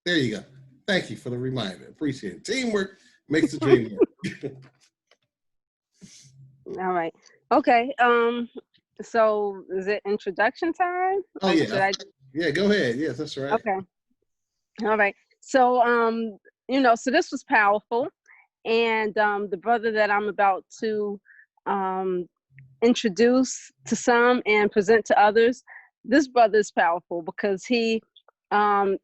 There you go. Thank you for the reminder. Appreciate it. Teamwork makes the dream work. All right. Okay. So is it introduction time, Oh or yeah, should I? yeah. Go ahead. Yes, that's right. Okay. All right. So so this was powerful, and the brother that I'm about to um introduce to some and present to others, this brother is powerful because he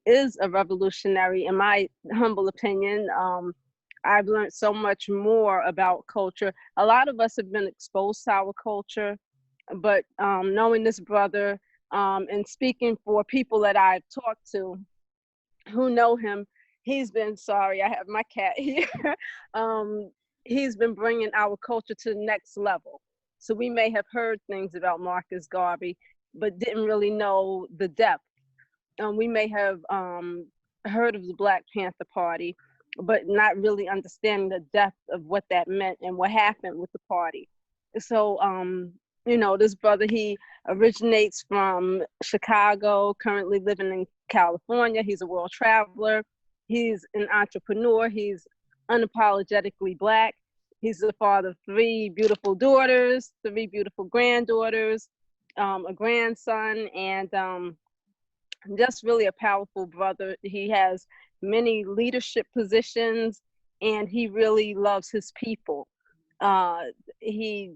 is a revolutionary, in my humble opinion. I've learned so much more about culture. A lot of us have been exposed to our culture, but knowing this brother and speaking for people that I've talked to who know him, he's been, sorry, I have my cat here. um, he's been bringing our culture to the next level. So we may have heard things about Marcus Garvey, but didn't really know the depth. We may have heard of the Black Panther Party, but not really understanding the depth of what that meant and what happened with the party. So, this brother, he originates from Chicago, currently living in California. He's a world traveler. He's an entrepreneur. He's unapologetically Black. He's the father of 3 beautiful daughters, 3 beautiful granddaughters, a grandson, and just really a powerful brother. He has many leadership positions, and he really loves his people. He,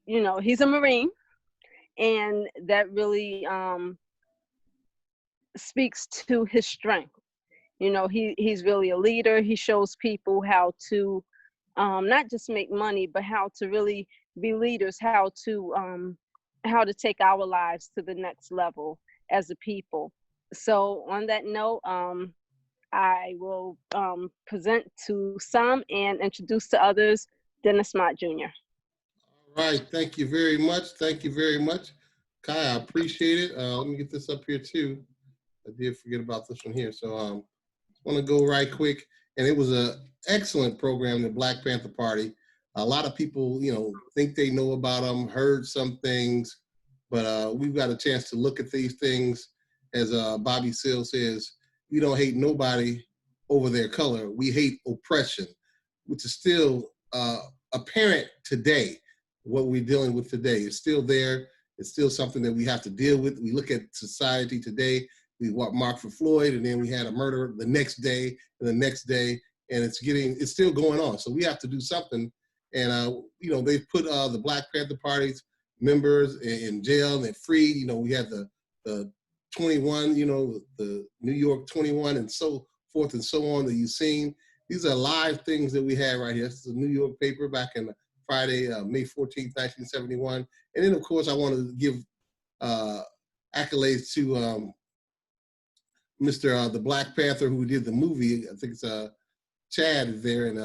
he's a Marine, and that really speaks to his strength. He's really a leader. He shows people how to not just make money, but how to really be leaders, how to take our lives to the next level as a people. So on that note, I will present to some and introduce to others Dennis Mott Jr. All right. Thank you very much. Thank you very much, Kai. I appreciate it. Let me get this up here too. I did forget about this one here. So want to go right quick. And it was an excellent program, the Black Panther Party. A lot of people, think they know about them, heard some things, but we've got a chance to look at these things. As Bobby Seale says, we don't hate nobody over their color. We hate oppression, which is still apparent today. What we're dealing with today is still there. It's still something that we have to deal with. We look at society today. We marked for Floyd, and then we had a murder the next day and the next day, and it's still going on. So we have to do something. And they've put the Black Panther Party's members in jail and they're free. We had the 21, the New York 21, and so forth and so on that you've seen. These are live things that we had right here. This is a New York paper back in Friday, May 14th, 1971. And then, of course, I want to give accolades to Mr. The Black Panther who did the movie. I think it's Chad is there, and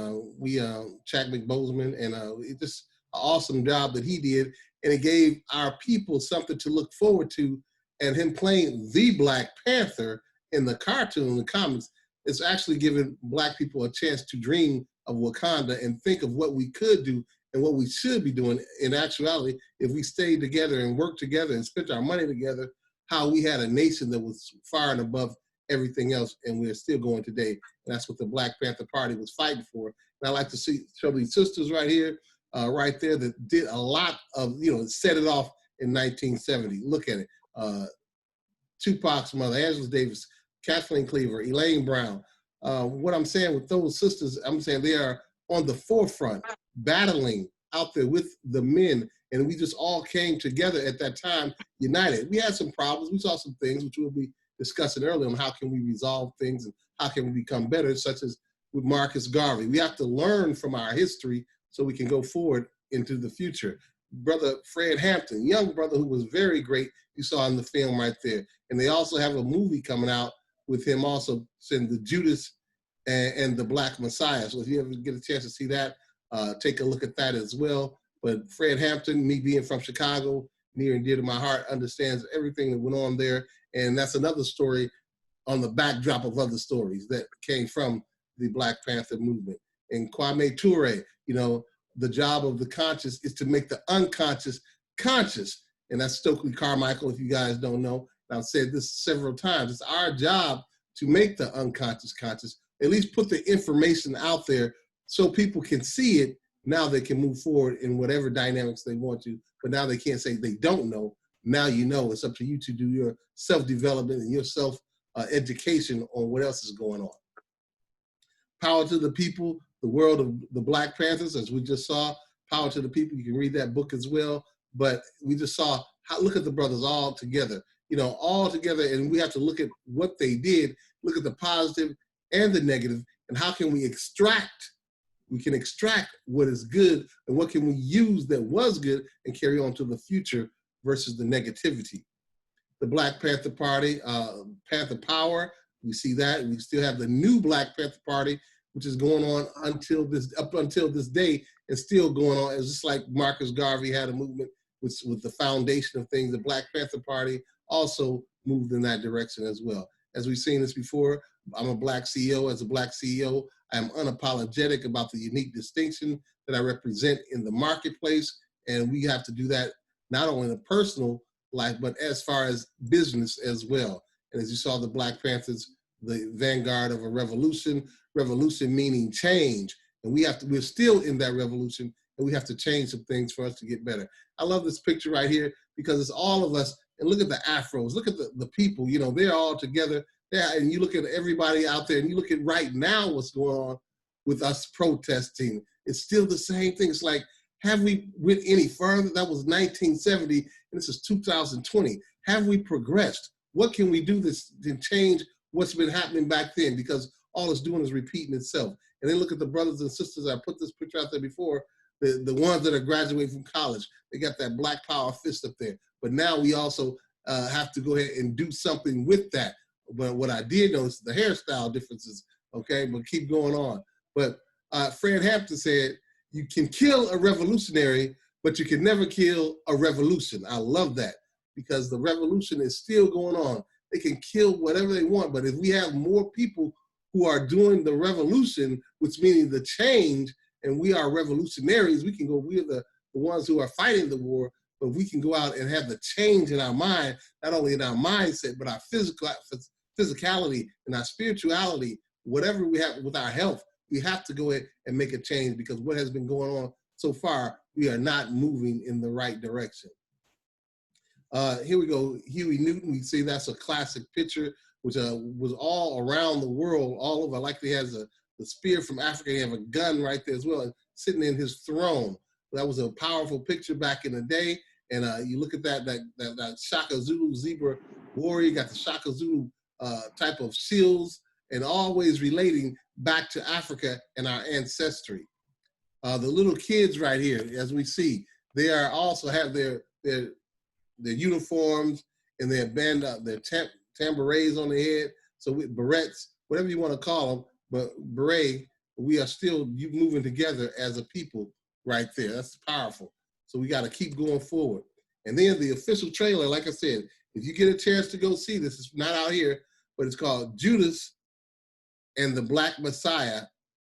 Chad McBoseman, and it's just an awesome job that he did, and it gave our people something to look forward to. And him playing the Black Panther in the cartoon, the comics, it's actually giving Black people a chance to dream of Wakanda and think of what we could do and what we should be doing in actuality if we stayed together and worked together and spent our money together, how we had a nation that was far and above everything else, and we're still going today. And that's what the Black Panther Party was fighting for. And I like to show these sisters right here, right there, that did a lot of, set it off in 1970. Look at it. Tupac's mother, Angela Davis, Kathleen Cleaver, Elaine Brown. What I'm saying with those sisters, I'm saying they are on the forefront, battling out there with the men, and we just all came together at that time, united. We had some problems. We saw some things, which we'll be discussing earlier, on how can we resolve things and how can we become better, such as with Marcus Garvey. We have to learn from our history so we can go forward into the future. Brother Fred Hampton, young brother who was very great, you saw in the film right there. And they also have a movie coming out with him also, saying the Judas and the Black Messiah. So if you ever get a chance to see that, take a look at that as well. But Fred Hampton, me being from Chicago, near and dear to my heart, understands everything that went on there. And that's another story on the backdrop of other stories that came from the Black Panther movement. And Kwame Ture, the job of the conscious is to make the unconscious conscious. And that's Stokely Carmichael, if you guys don't know. And I've said this several times. It's our job to make the unconscious conscious, at least put the information out there so people can see it. Now they can move forward in whatever dynamics they want to, but now they can't say they don't know. Now you know. It's up to you to do your self-development and your self-education on what else is going on. Power to the people, the world of the Black Panthers, as we just saw. Power to the people. You can read that book as well. But we just saw how, look at the brothers all together, all together, and we have to look at what they did, look at the positive and the negative, and how can we extract what is good and what can we use that was good and carry on to the future versus the negativity. The Black Panther Party, Panther Power, we see that. We still have the new Black Panther Party, which is going on up until this day, and still going on. It's just like Marcus Garvey had a movement with the foundation of things. The Black Panther Party also moved in that direction as well. As we've seen this before, I'm a Black CEO. As a Black CEO, I am unapologetic about the unique distinction that I represent in the marketplace. And we have to do that not only in a personal life, but as far as business as well. And as you saw, the Black Panthers, the vanguard of a revolution meaning change. And we're still in that revolution, and we have to change some things for us to get better. I love this picture right here because it's all of us. And look at the afros, look at the people, they're all together. Yeah, and you look at everybody out there and you look at right now what's going on with us protesting. It's still the same thing. It's like, have we went any further? That was 1970 and this is 2020. Have we progressed? What can we do to change what's been happening back then? Because all it's doing is repeating itself. And then look at the brothers and sisters. I put this picture out there before, the ones that are graduating from college. They got that Black Power fist up there. But now we also have to go ahead and do something with that. But what I did notice, the hairstyle differences, okay? But keep going on. But Fred Hampton said, you can kill a revolutionary, but you can never kill a revolution. I love that because the revolution is still going on. They can kill whatever they want, but if we have more people who are doing the revolution, which meaning the change, and we are revolutionaries, we're the ones who are fighting the war, but we can go out and have the change in our mind, not only in our mindset, but our physicality and our spirituality, whatever we have with our health, we have to go ahead and make a change because what has been going on so far, we are not moving in the right direction. Here we go, Huey Newton. We see that's a classic picture, which was all around the world, all over. Like he has the spear from Africa. He have a gun right there as well, and sitting in his throne. That was a powerful picture back in the day. And you look at that Shaka Zulu zebra warrior, got the Shaka Zulu type of shields, and always relating back to Africa and our ancestry. The little kids right here, as we see, they are also have their uniforms and their tambourines on their head. So berets, whatever you want to call them, but beret, we are still moving together as a people right there. That's powerful. So we got to keep going forward. And then the official trailer, like I said, if you get a chance to go see this, it's not out here, but it's called Judas and the Black Messiah.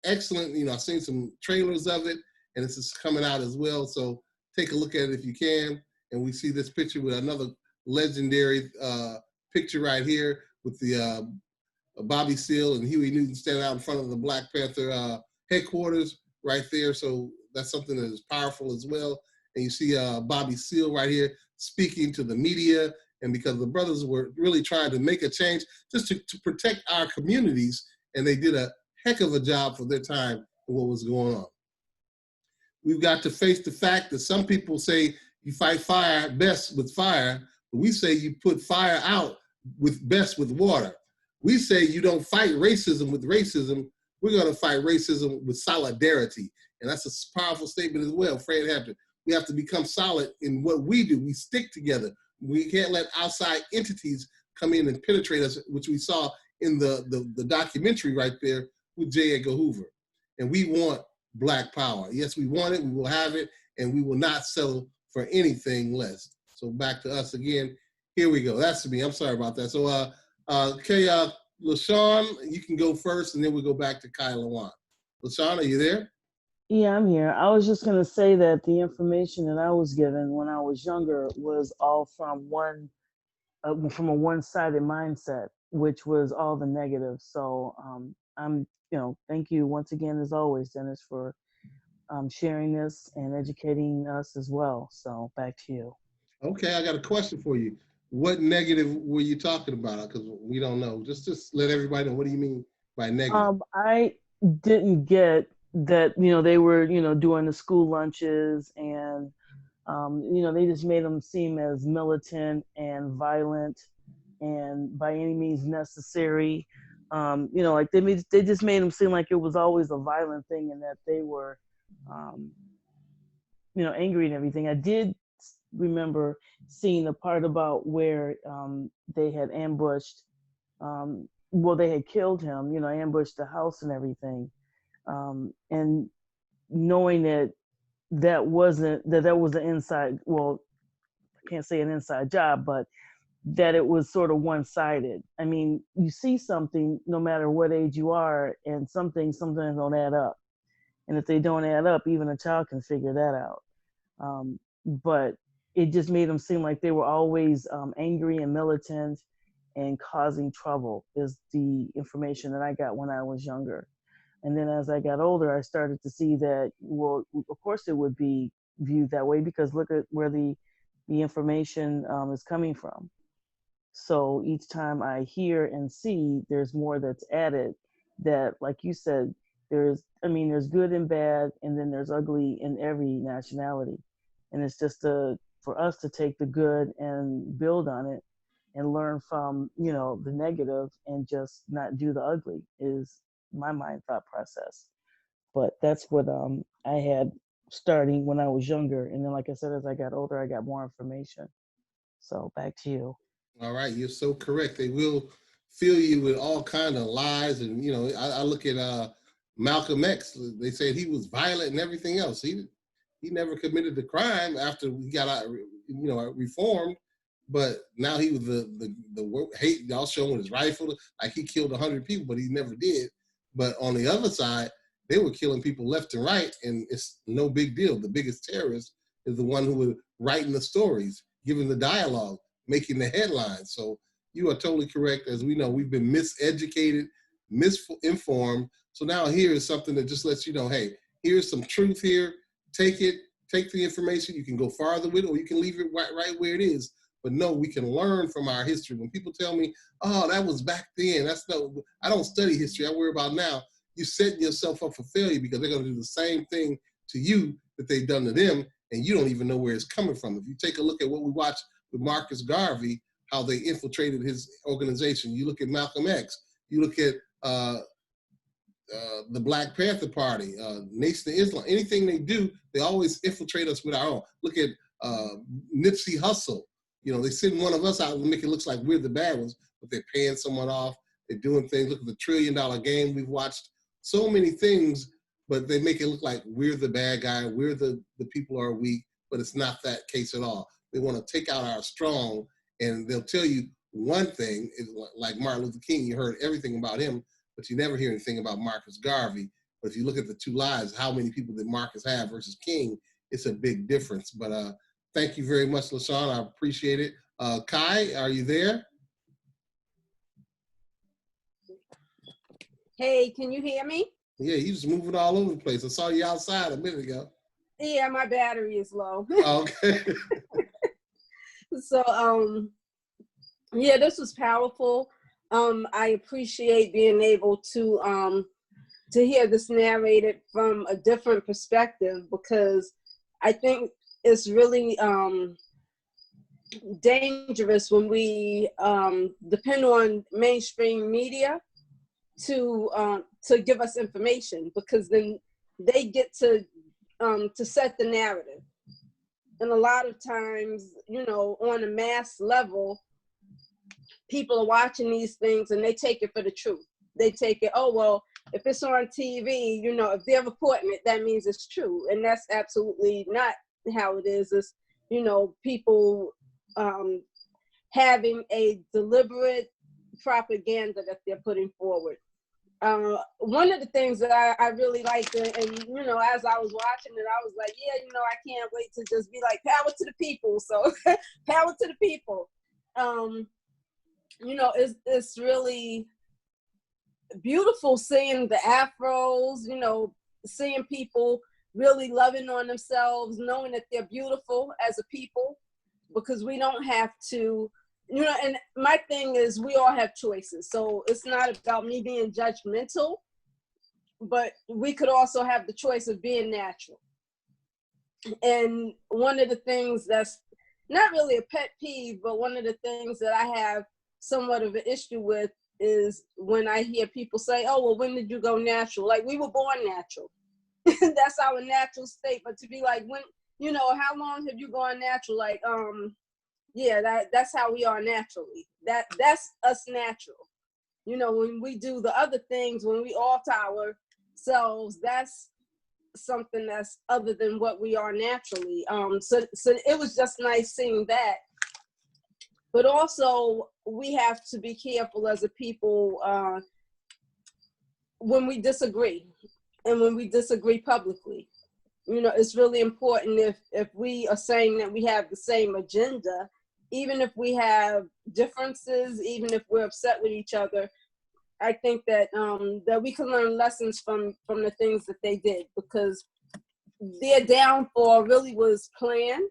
Excellent. I've seen some trailers of it, and this is coming out as well. So take a look at it if you can. And we see this picture with another legendary picture right here with the Bobby Seale and Huey Newton standing out in front of the Black Panther headquarters right there. So that's something that is powerful as well. And you see Bobby Seale right here speaking to the media, and because the brothers were really trying to make a change just to protect our communities, and they did a heck of a job for their time and what was going on. We've got to face the fact that some people say you fight fire best with fire, but we say you put fire out best with water. We say you don't fight racism with racism, we're gonna fight racism with solidarity. And that's a powerful statement as well, Fred Hampton. We have to become solid in what we do. We stick together. We can't let outside entities come in and penetrate us, which we saw in the documentary right there with J. Edgar Hoover. And we want Black power. Yes, we want it, we will have it, and we will not settle for anything less. So back to us again. Here we go. That's me. I'm sorry about that. So LaShawn, you can go first, and then we'll go back to Kai Lawan. LaShawn, are you there? Yeah, I'm here. I was just going to say that the information that I was given when I was younger was all from a one-sided mindset. which was all the negative. So I'm, thank you once again, as always, Dennis, for sharing this and educating us as well. So back to you. Okay, I got a question for you. What negative were you talking about? Because we don't know. Just let everybody know. What do you mean by negative? I didn't get that, they were, doing the school lunches and, they just made them seem as militant and violent and by any means necessary. Like they just made them seem like it was always a violent thing and that they were, um, angry and everything. I did remember seeing the part about where they had ambushed, they had killed him, ambushed the house and everything. And knowing that was an inside, well, I can't say an inside job, but that it was sort of one-sided. I mean, you see something no matter what age you are, and some things sometimes don't add up. And if they don't add up, even a child can figure that out. But it just made them seem like they were always angry and militant and causing trouble, is the information that I got when I was younger. And then as I got older, I started to see that, well, of course it would be viewed that way, because look at where the information is coming from. So each time I hear and see, there's more that's added that, like you said, there's good and bad, and then there's ugly in every nationality. And it's just for us to take the good and build on it and learn from, the negative and just not do the ugly is my mind thought process. But that's what I had starting when I was younger. And then, like I said, as I got older, I got more information. So back to you. All right, you're so correct. They will fill you with all kind of lies, and I look at Malcolm X. They said he was violent and everything else. He never committed the crime after he got out, reformed. But now he was the hate y'all showing his rifle, like he killed 100 people, but he never did. But on the other side, they were killing people left and right, and it's no big deal. The biggest terrorist is the one who was writing the stories, giving the dialogue, making the headlines. So you are totally correct. As we know, we've been miseducated, misinformed. So now here is something that just lets you know, hey, here's some truth here. Take it, take the information. You can go farther with it, or you can leave it right where it is. But no, we can learn from our history. When people tell me, oh, that was back then, I don't study history. I worry about now. You're setting yourself up for failure, because they're going to do the same thing to you that they've done to them, and you don't even know where it's coming from. If you take a look at what we watched with Marcus Garvey, how they infiltrated his organization. You look at Malcolm X. You look at the Black Panther Party, Nation of Islam. Anything they do, they always infiltrate us with our own. Look at Nipsey Hussle. They send one of us out and make it look like we're the bad ones, but they're paying someone off. They're doing things. Look at the $1 trillion game. We've watched so many things, but they make it look like we're the bad guy. We're the people who are weak, but it's not that case at all. They want to take out our strong, and they'll tell you one thing, is like Martin Luther King. You heard everything about him, but you never hear anything about Marcus Garvey. But if you look at the two lives, how many people did Marcus have versus King, it's a big difference. But thank you very much, LaShawn. I appreciate it. Kai, are you there? Hey, can you hear me? Yeah, you just moving all over the place. I saw you outside a minute ago. Yeah, my battery is low. Okay. So, yeah, this was powerful. I appreciate being able to hear this narrated from a different perspective, because I think it's really dangerous when we depend on mainstream media to give us information, because then they get to set the narrative. And a lot of times, on a mass level, people are watching these things and they take it for the truth. They take it, oh, well, if it's on TV, if they're reporting it, that means it's true. And that's absolutely not how it is. It's, people having a deliberate propaganda that they're putting forward. One of the things that I really liked, and as I was watching it, I was like, yeah, I can't wait to just be like, power to the people. So power to the people. it's really beautiful seeing the afros, seeing people really loving on themselves, knowing that they're beautiful as a people, because we don't have to, and my thing is we all have choices. So it's not about me being judgmental, but we could also have the choice of being natural. And one of the things that's not really a pet peeve, but one of the things that I have somewhat of an issue with is when I hear people say, oh, well, when did you go natural? Like, we were born natural. That's our natural state. But to be like, when, how long have you gone natural? Like, yeah, that's how we are naturally. That's us natural. When we do the other things, when we alter ourselves, that's something that's other than what we are naturally. So it was just nice seeing that. But also, we have to be careful as a people when we disagree, and when we disagree publicly. It's really important if we are saying that we have the same agenda, even if we have differences, even if we're upset with each other. I think that that we can learn lessons from the things that they did, because their downfall really was planned,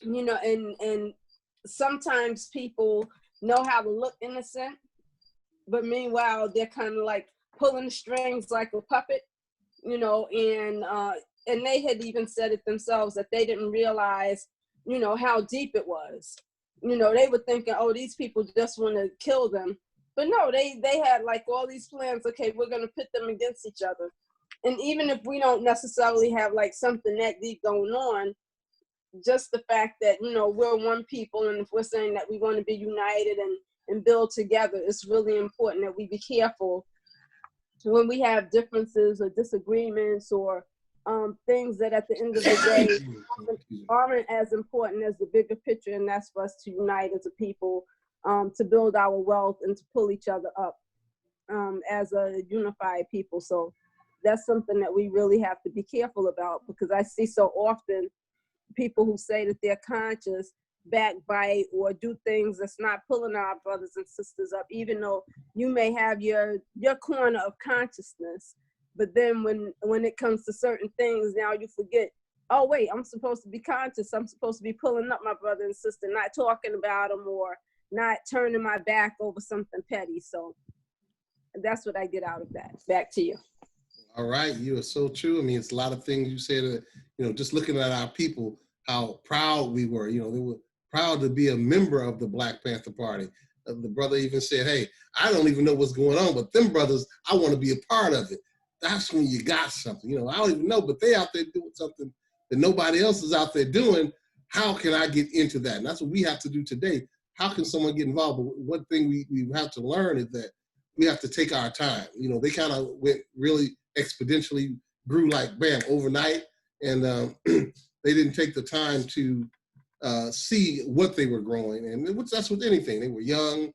and sometimes people know how to look innocent, but meanwhile they're kind of like pulling the strings like a puppet, and they had even said it themselves that they didn't realize, how deep it was. They were thinking, oh, these people just want to kill them. But no, they had like all these plans. Okay, we're going to pit them against each other. And even if we don't necessarily have like something that deep going on, just the fact that, we're one people, and if we're saying that we want to be united and build together, it's really important that we be careful when we have differences or disagreements or things that at the end of the day aren't as important as the bigger picture, and that's for us to unite as a people, to build our wealth and to pull each other up as a unified people. So that's something that we really have to be careful about, because I see so often people who say that they're conscious backbite or do things that's not pulling our brothers and sisters up, even though you may have your corner of consciousness. But then when it comes to certain things, now you forget, oh wait, I'm supposed to be conscious. I'm supposed to be pulling up my brother and sister, not talking about them or not turning my back over something petty. So that's what I get out of that. Back to you. All right, you are so true. I mean, it's a lot of things you said, just looking at our people, how proud we were. They were proud to be a member of the Black Panther Party. The brother even said, hey, I don't even know what's going on, but them brothers, I want to be a part of it. That's when you got something. I don't even know, but they out there doing something that nobody else is out there doing. How can I get into that? And that's what we have to do today. How can someone get involved? But one thing we have to learn is that we have to take our time. They kind of went really exponentially, grew like bam overnight, and they didn't take the time to see what they were growing. And that's with anything. They were young,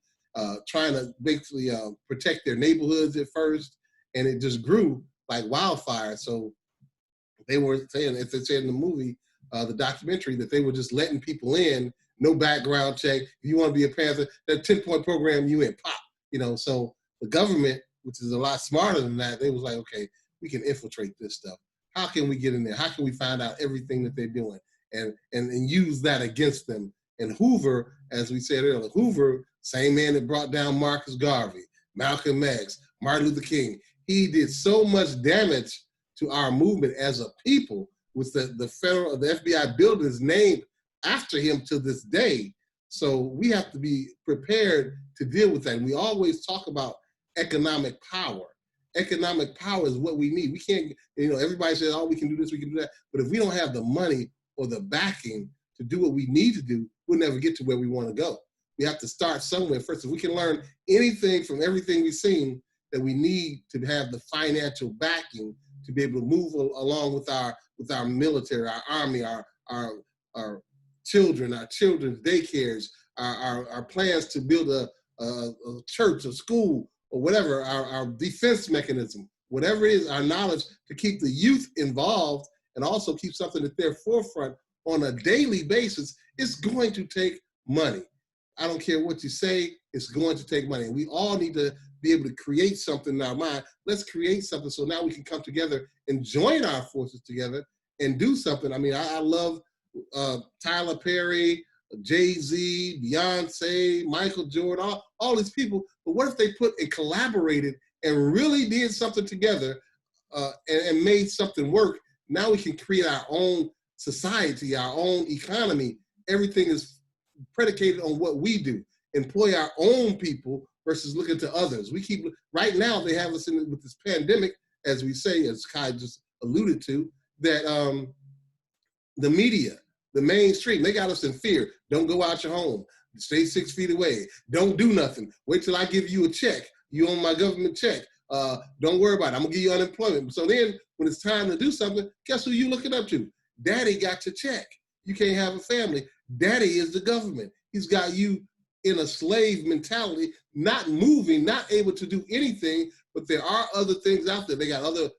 trying to basically protect their neighborhoods at first, and it just grew like wildfire. So they were saying, as they said in the movie, the documentary, that they were just letting people in, no background check. If you want to be a Panther, that 10-point program, you in, pop. So the government, which is a lot smarter than that, they was like, okay, we can infiltrate this stuff. How can we get in there? How can we find out everything that they're doing and use that against them? And Hoover, as we said earlier, Hoover, same man that brought down Marcus Garvey, Malcolm X, Martin Luther King, he did so much damage to our movement as a people, with the FBI building is named after him to this day. So we have to be prepared to deal with that. And we always talk about economic power. Economic power is what we need. We can't, everybody says, oh, we can do this, we can do that. But if we don't have the money or the backing to do what we need to do, we'll never get to where we want to go. We have to start somewhere first. If we can learn anything from everything we've seen, that we need to have the financial backing to be able to move along with our military, our army, our children, our children's daycares, our plans to build a church, a school, or whatever, our defense mechanism, whatever it is, our knowledge to keep the youth involved and also keep something at their forefront on a daily basis, it's going to take money. I don't care what you say, it's going to take money. And we all need to be able to create something in our mind. Let's create something so now we can come together and join our forces together and do something. I mean, I love Tyler Perry, Jay-Z, Beyonce, Michael Jordan, all these people. But what if they put and collaborated and really did something together and made something work? Now we can create our own society, our own economy. Everything is predicated on what we do. Employ our own people versus looking to others. We keep, right now they have us in with this pandemic, as we say, as Kai just alluded to, that the media, the mainstream, they got us in fear. Don't go out your home. Stay 6 feet away. Don't do nothing. Wait till I give you a check. You own my government check. Don't worry about it. I'm gonna give you unemployment. So then when it's time to do something, guess who you looking up to? Daddy got your check. You can't have a family. Daddy is the government. He's got you in a slave mentality, not moving, not able to do anything, but there are other things out there. They got other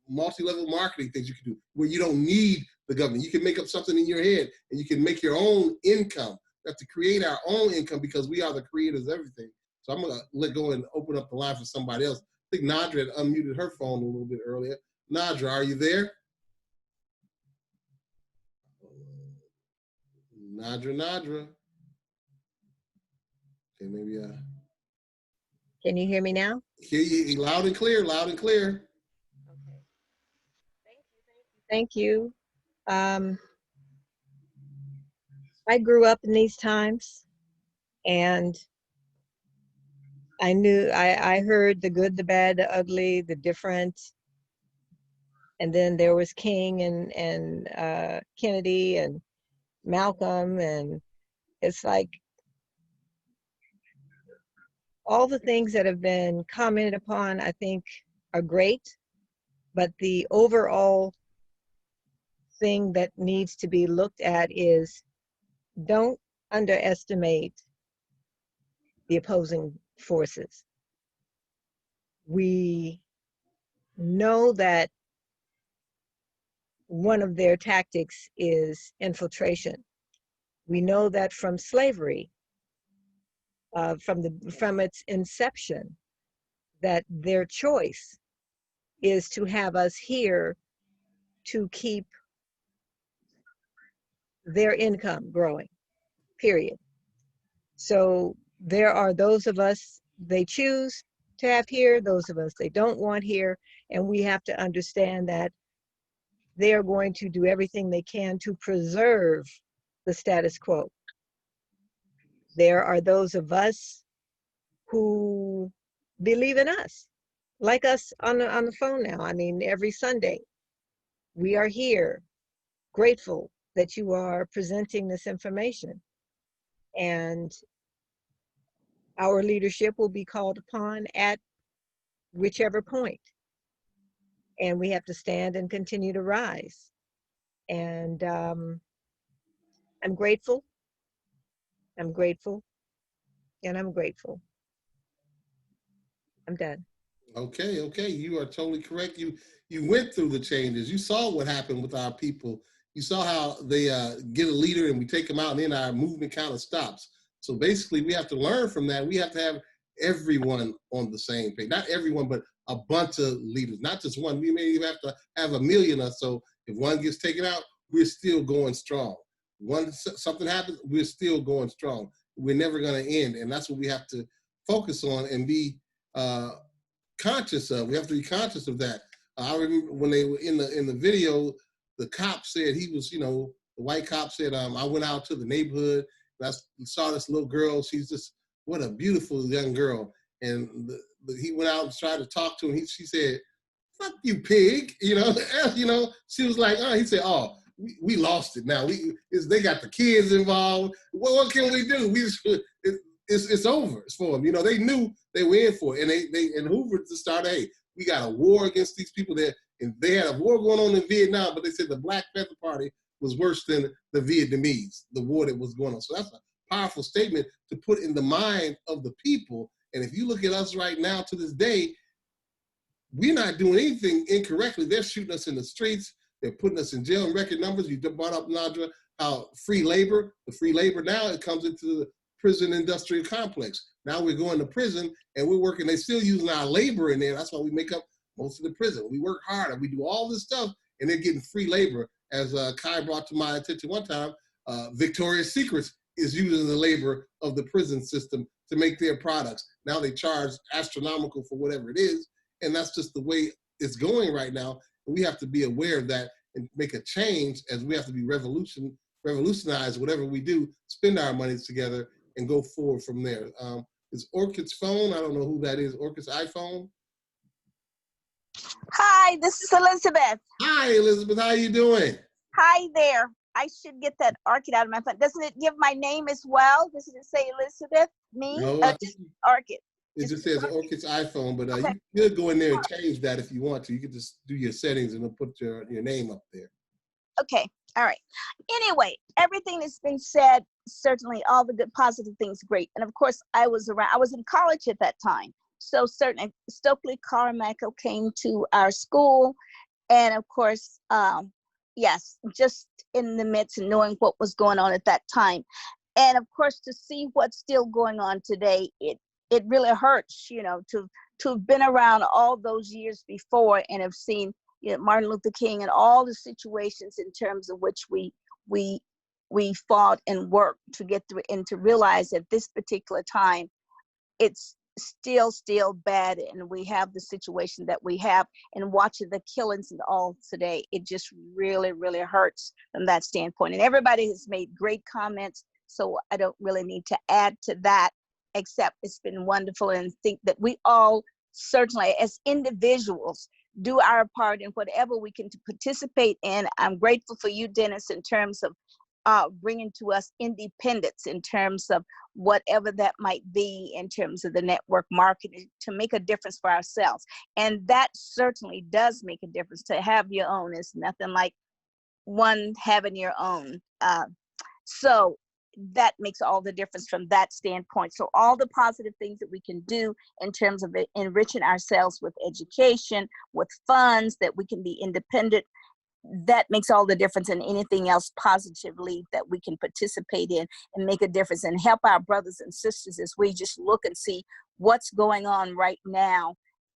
multi-level marketing things you can do where you don't need the government. You can make up something in your head and you can make your own income. We have to create our own income because we are the creators of everything. So I'm gonna let go and open up the line for somebody else. I think Nadra had unmuted her phone a little bit earlier. Nadra, are you there? Nadra. Okay, maybe Can you hear me now? hear you loud and clear, loud and clear. Okay. Thank you. I grew up in these times, and I heard the good, the bad, the ugly, the different, and then there was King and Kennedy and Malcolm, and it's like all the things that have been commented upon, I think, are great, but the overall thing that needs to be looked at is don't underestimate the opposing forces. We know that one of their tactics is infiltration. We know that from slavery, from its inception, that their choice is to have us here to keep their income growing, period. So there are those of us they choose to have here, those of us they don't want here, and we have to understand that they are going to do everything they can to preserve the status quo. There are those of us who believe in us, like us on the phone now. I mean, every Sunday, we are here, grateful that you are presenting this information. And our leadership will be called upon at whichever point. And we have to stand and continue to rise. And I'm grateful. I'm grateful. And I'm grateful. I'm done. Okay, you are totally correct. You went through the changes. You saw what happened with our people. You saw how they get a leader and we take them out and then our movement kind of stops. So basically we have to learn from that. We have to have everyone on the same page. Not everyone, but a bunch of leaders, not just one. We may even have to have a million or so. If one gets taken out, we're still going strong. Something happens, we're still going strong. We're never going to end. And that's what we have to focus on and be conscious of. We have to be conscious of that. I remember when they were in the video, the cop said he was, the white cop said, I went out to the neighborhood and I saw this little girl. She's just, what a beautiful young girl. And he went out and tried to talk to him. She said, fuck you, pig. She was like, he said, oh, we lost it now. They got the kids involved. What can we do? It's over. It's for them. They knew they were in for it. And Hoover just started, hey, we got a war against these people there. And they had a war going on in Vietnam, but they said the Black Panther Party was worse than the Vietnamese, the war that was going on. So that's a powerful statement to put in the mind of the people. And if you look at us right now to this day, we're not doing anything incorrectly. They're shooting us in the streets. They're putting us in jail in record numbers. You brought up, Nadra, how the free labor now, it comes into the prison industrial complex. Now we're going to prison and we're working, they're still using our labor in there. That's why we make up most of the prison. We work hard and we do all this stuff and they're getting free labor. As Kai brought to my attention one time, Victoria's Secrets is using the labor of the prison system to make their products. Now they charge astronomical for whatever it is. And that's just the way it's going right now. We have to be aware of that and make a change, as we have to be revolutionize whatever we do, spend our monies together and go forward from there. Is Orchid's phone? I don't know who that is. Orchid's iPhone? Hi, this is Elizabeth. Hi, Elizabeth. How you doing? Hi there. I should get that orchid out of my phone. Doesn't it give my name as well? Doesn't it say Elizabeth? Me? No, Just orchid. it just says Orchid's iPhone, but Okay. you could go in there and change that if you want to. You could just do your settings and then put your name up there. Okay. All right. Anyway, everything that's been said, certainly all the good positive things, great. And of course, I was in college at that time. So certainly Stokely Carmichael came to our school. And of course, yes, just in the midst of knowing what was going on at that time. And of course, to see what's still going on today, it really hurts, to have been around all those years before and have seen, Martin Luther King and all the situations in terms of which we fought and worked to get through, and to realize at this particular time, it's still bad, and we have the situation that we have, and watching the killings and all today, it just really, really hurts from that standpoint. And everybody has made great comments, so I don't really need to add to that, except it's been wonderful, and think that we all certainly as individuals do our part in whatever we can to participate in. I'm grateful for you, Dennis, in terms of bringing to us independence, in terms of whatever that might be, in terms of the network marketing, to make a difference for ourselves. And that certainly does make a difference. To have your own is nothing like one having your own. So that makes all the difference from that standpoint. So all the positive things that we can do in terms of enriching ourselves with education, with funds, that we can be independent, that makes all the difference in anything else positively that we can participate in and make a difference and help our brothers and sisters as we just look and see what's going on right now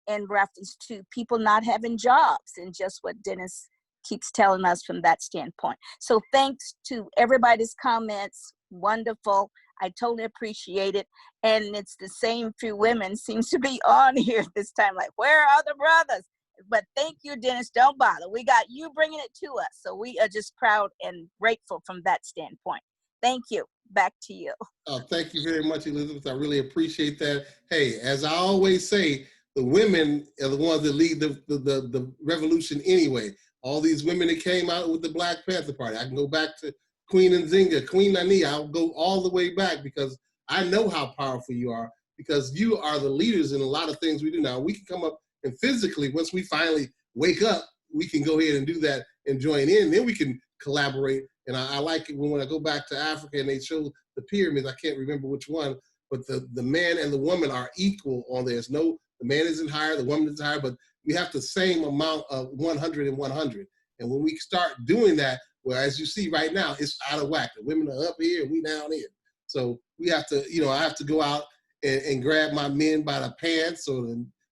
in reference to people not having jobs, and just what Dennis keeps telling us from that standpoint. So thanks to everybody's comments. Wonderful. I totally appreciate it. And it's the same few women seems to be on here this time, like, where are the brothers? But thank you, Dennis. Don't bother. We got you bringing it to us. So we are just proud and grateful from that standpoint. Thank you. Back to you. Oh, thank you very much, Elizabeth. I really appreciate that. Hey, as I always say, the women are the ones that lead the revolution anyway. All these women that came out with the Black Panther Party. I can go back to Queen Nzinga, Queen Nani. I'll go all the way back because I know how powerful you are, because you are the leaders in a lot of things we do now. We can come up and physically, once we finally wake up, we can go ahead and do that and join in. Then we can collaborate. And I like it when I go back to Africa and they show the pyramids. I can't remember which one, but the man and the woman are equal on there. The man isn't higher, the woman isn't higher, but we have the same amount of 100 and 100. And when we start doing that, well, as you see right now, it's out of whack. The women are up here and we down here. So we have to, I have to go out and grab my men by the pants or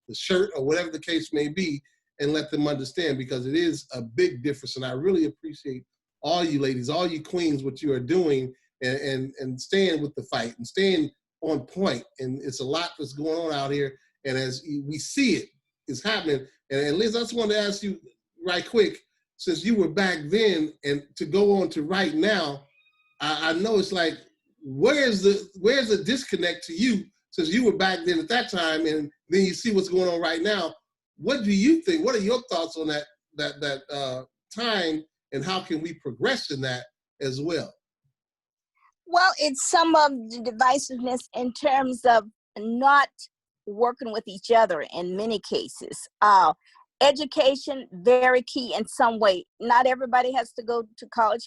the shirt or whatever the case may be, and let them understand, because it is a big difference. And I really appreciate all you ladies, all you queens, what you are doing and staying with the fight and staying on point. And it's a lot that's going on out here. And as we see it, it's happening. And Liz, I just wanted to ask you right quick, since you were back then and to go on to right now, I know it's like, where's the disconnect to you, since you were back then at that time and then you see what's going on right now? What do you think? What are your thoughts on that time, and how can we progress in that as well? Well, it's some of the divisiveness in terms of not working with each other in many cases. Education, very key in some way. Not everybody has to go to college,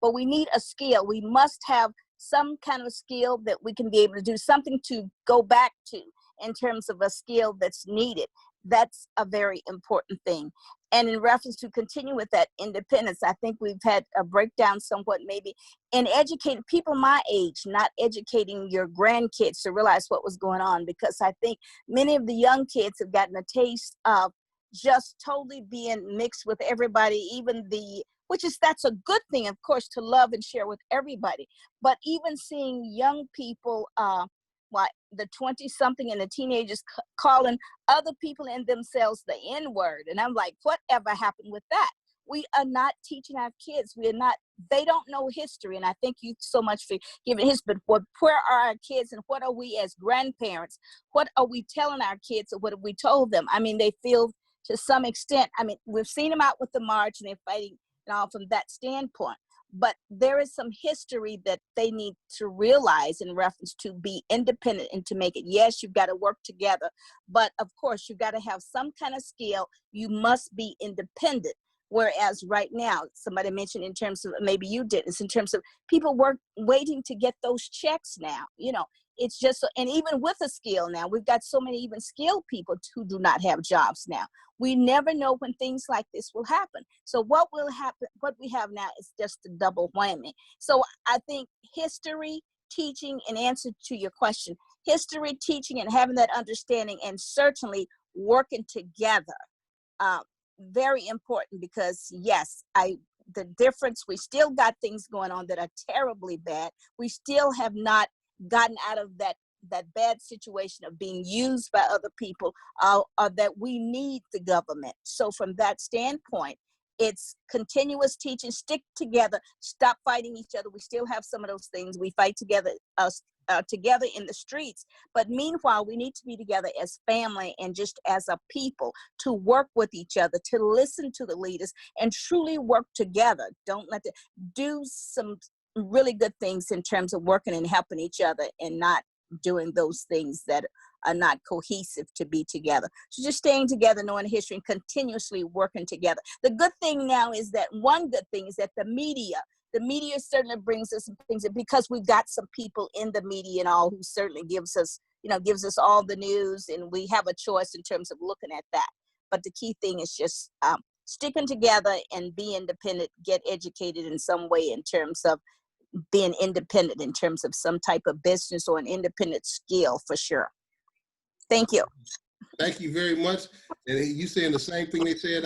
but we need a skill. We must have some kind of skill that we can be able to do, something to go back to in terms of a skill that's needed. That's a very important thing. And in reference to continue with that independence, I think we've had a breakdown somewhat maybe in educating people my age, not educating your grandkids to realize what was going on, because I think many of the young kids have gotten a taste of just totally being mixed with everybody, even that's a good thing, of course, to love and share with everybody. But even seeing young people, the 20-something and the teenagers calling other people and themselves the N-word. And I'm like, whatever happened with that? We are not teaching our kids. They don't know history. And I thank you so much for giving history. But where are our kids, and what are we as grandparents? What are we telling our kids, or what have we told them? I mean, they feel to some extent, I mean, we've seen them out with the march and they're fighting and all from that standpoint. But there is some history that they need to realize in reference to be independent and to make it. Yes, you've got to work together, but of course, you've got to have some kind of skill. You must be independent. Whereas right now, somebody mentioned in terms of, maybe you did, it's in terms of people waiting to get those checks now. It's just, and even with a skill now, we've got so many even skilled people who do not have jobs now. We never know when things like this will happen. So what will happen, what we have now is just a double whammy. So I think history, teaching, in answer to your question, history, teaching, and having that understanding, and certainly working together, very important, because yes, the difference, we still got things going on that are terribly bad. We still have not gotten out of that bad situation of being used by other people, or that we need the government. So from that standpoint, it's continuous teaching, stick together, stop fighting each other. We still have some of those things. We fight together, together in the streets. But meanwhile, we need to be together as family and just as a people to work with each other, to listen to the leaders and truly work together. Do some really good things in terms of working and helping each other, and not doing those things that are not cohesive to be together. So just staying together, knowing history, and continuously working together. The good thing now is that the media certainly brings us some things, because we've got some people in the media and all who certainly gives us all the news, and we have a choice in terms of looking at that. But the key thing is just sticking together and be independent, get educated in some way in terms of being independent, in terms of some type of business or an independent skill, for sure. Thank you. Thank you very much. And you saying the same thing they said.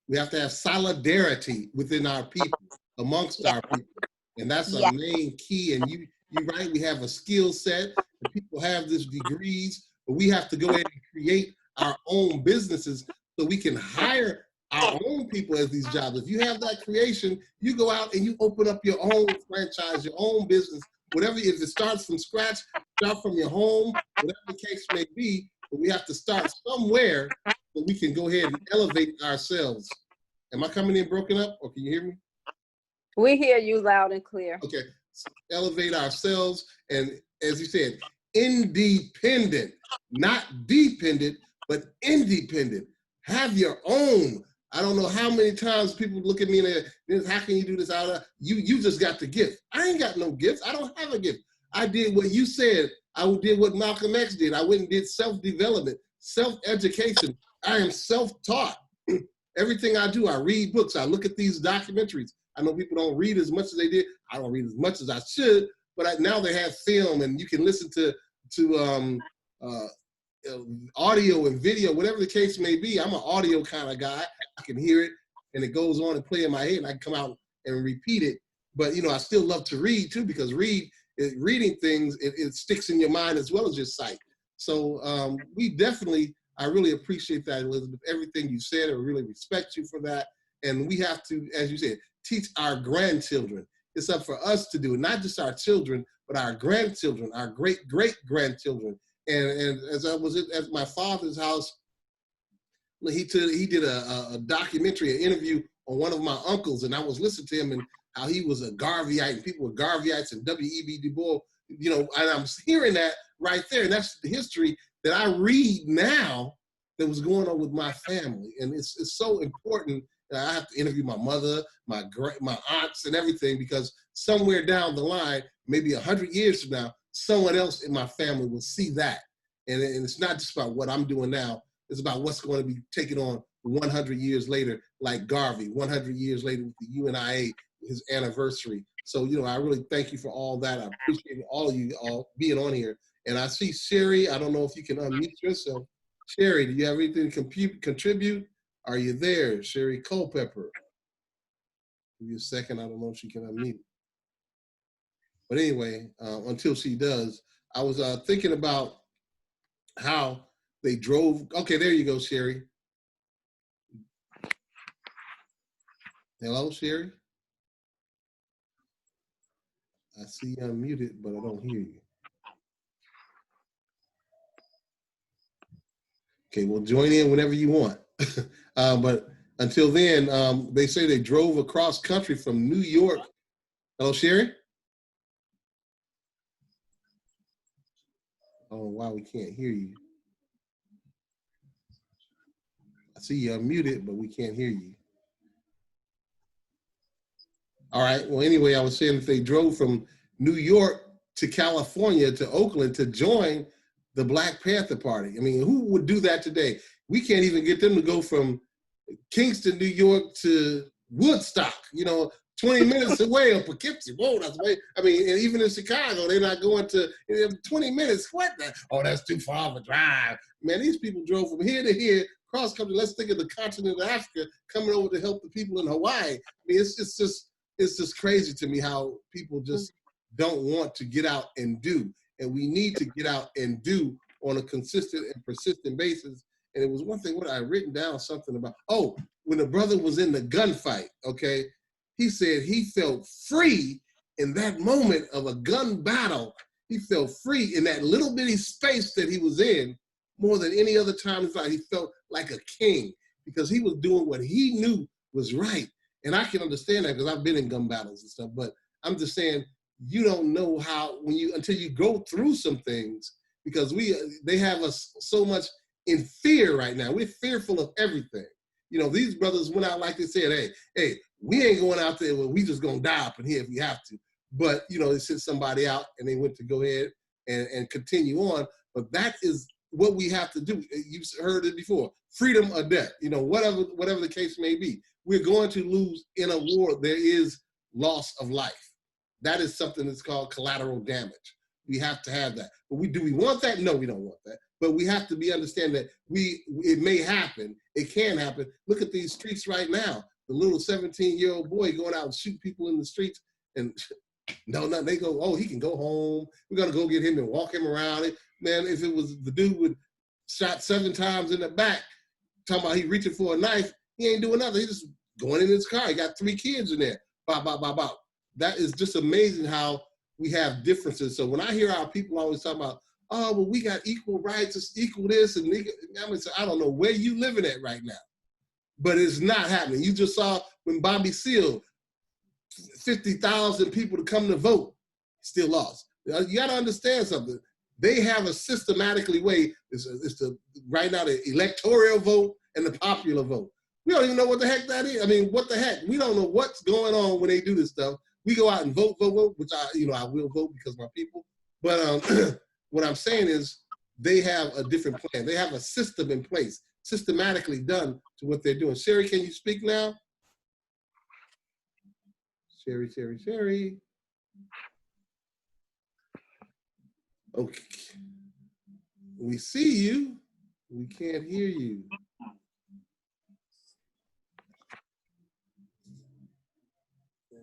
We have to have solidarity within our people, amongst our people. And that's a main key. And you're right, we have a skill set. The people have these degrees, but we have to go ahead and create our own businesses so we can hire our own people as these jobs. If you have that creation, you go out and you open up your own franchise, your own business, whatever. If it starts from scratch, start from your home, whatever the case may be. But we have to start somewhere so we can go ahead and elevate ourselves. Am I coming in broken up, or can you hear me? We hear you loud and clear. Okay, so elevate ourselves, and as you said, independent, not dependent, but independent. Have your own. I don't know how many times people look at me and how can you do this? You just got the gift. I ain't got no gifts. I don't have a gift. I did what you said. I did what Malcolm X did. I went and did self-development, self-education. I am self-taught. Everything I do, I read books. I look at these documentaries. I know people don't read as much as they did. I don't read as much as I should, but now they have film, and you can listen to audio and video, whatever the case may be. I'm an audio kind of guy. I can hear it, and it goes on and play in my head, and I can come out and repeat it. But I still love to read too, because reading things, it sticks in your mind as well as your sight. So I really appreciate that, Elizabeth. Everything you said, I really respect you for that. And we have to, as you said, teach our grandchildren. It's up for us to do it, not just our children, but our grandchildren, our great-great-grandchildren. And as I was at my father's house, he did a documentary, an interview on one of my uncles, and I was listening to him and how he was a Garveyite, and people were Garveyites, and W.E.B. Du Bois, and I'm hearing that right there, and that's the history that I read now that was going on with my family, and it's so important. I have to interview my mother, my aunts, and everything, because somewhere down the line, maybe 100 years from now, someone else in my family will see that. And it's not just about what I'm doing now, It's about what's going to be taken on 100 years later, like Garvey, 100 years later with the UNIA, his anniversary. So, you know, I really thank you for all that. I appreciate all of you all being on here. And I see Sherry. I don't know if you can unmute yourself. Sherry, do you have anything to contribute? Are you there? Sherry Culpepper. Give you a second. I don't know if she can unmute. But anyway, until she does, I was thinking about how they drove. Okay, there you go, Sherry. Hello, Sherry. I see you unmuted, but I don't hear you. Okay, well, join in whenever you want. But until then, they say they drove across country from New York. Hello, Sherry? Oh, wow, we can't hear you. I see you unmuted, but we can't hear you. All right, well, anyway, I was saying if they drove from New York to California to Oakland to join the Black Panther Party. I mean, who would do that today? We can't even get them to go from Kingston, New York to Woodstock, you know, 20 minutes away, or Poughkeepsie. Whoa, that's way. I mean, and even in Chicago, they're not going to 20 minutes. What? Oh, that's too far of a drive. Man, these people drove from here to here, cross country. Let's think of the continent of Africa coming over to help the people in Hawaii. I mean, it's just crazy to me how people just don't want to get out and do. And we need to get out and do on a consistent and persistent basis. And it was one thing, what I had written down something about, oh, when the brother was in the gunfight, okay, he said he felt free in that moment of a gun battle. He felt free in that little bitty space that he was in more than any other time in his life. He felt like a king because he was doing what he knew was right. And I can understand that because I've been in gun battles and stuff, but I'm just saying, you don't know how, until you go through some things, because they have us so much in fear right now. We're fearful of everything. You know, these brothers went out like they said, hey, we ain't going out there, well, we just gonna die up in here if we have to. But, you know, they sent somebody out and they went to go ahead and continue on. But that is what we have to do. You've heard it before, freedom or death, you know, whatever the case may be. We're going to lose in a war. There is loss of life. That is something that's called collateral damage. We have to have that. But do we want that? No, we don't want that. But we have to understand that it may happen. It can happen. Look at these streets right now. The little 17-year-old boy going out and shoot people in the streets, and no, they go, oh, he can go home. We're gonna go get him and walk him around it. Man, if it was the dude with shot 7 times in the back, talking about he reaching for a knife, he ain't doing nothing. He just going in his car. He got 3 kids in there. Bop, bop, bop, bop. That is just amazing how we have differences. So when I hear our people always talk about, oh, well, we got equal rights, it's equal this, and I don't know where you living at right now, but it's not happening. You just saw when Bobby Seale, 50,000 people to come to vote, still lost. You got to understand something. They have a systematically way, right now the electoral vote and the popular vote. We don't even know what the heck that is. I mean, what the heck? We don't know what's going on when they do this stuff. We go out and vote, which I will vote because of my people. But what I'm saying is they have a different plan. They have a system in place, systematically done to what they're doing. Sherry, can you speak now? Sherry. Okay. We see you. We can't hear you.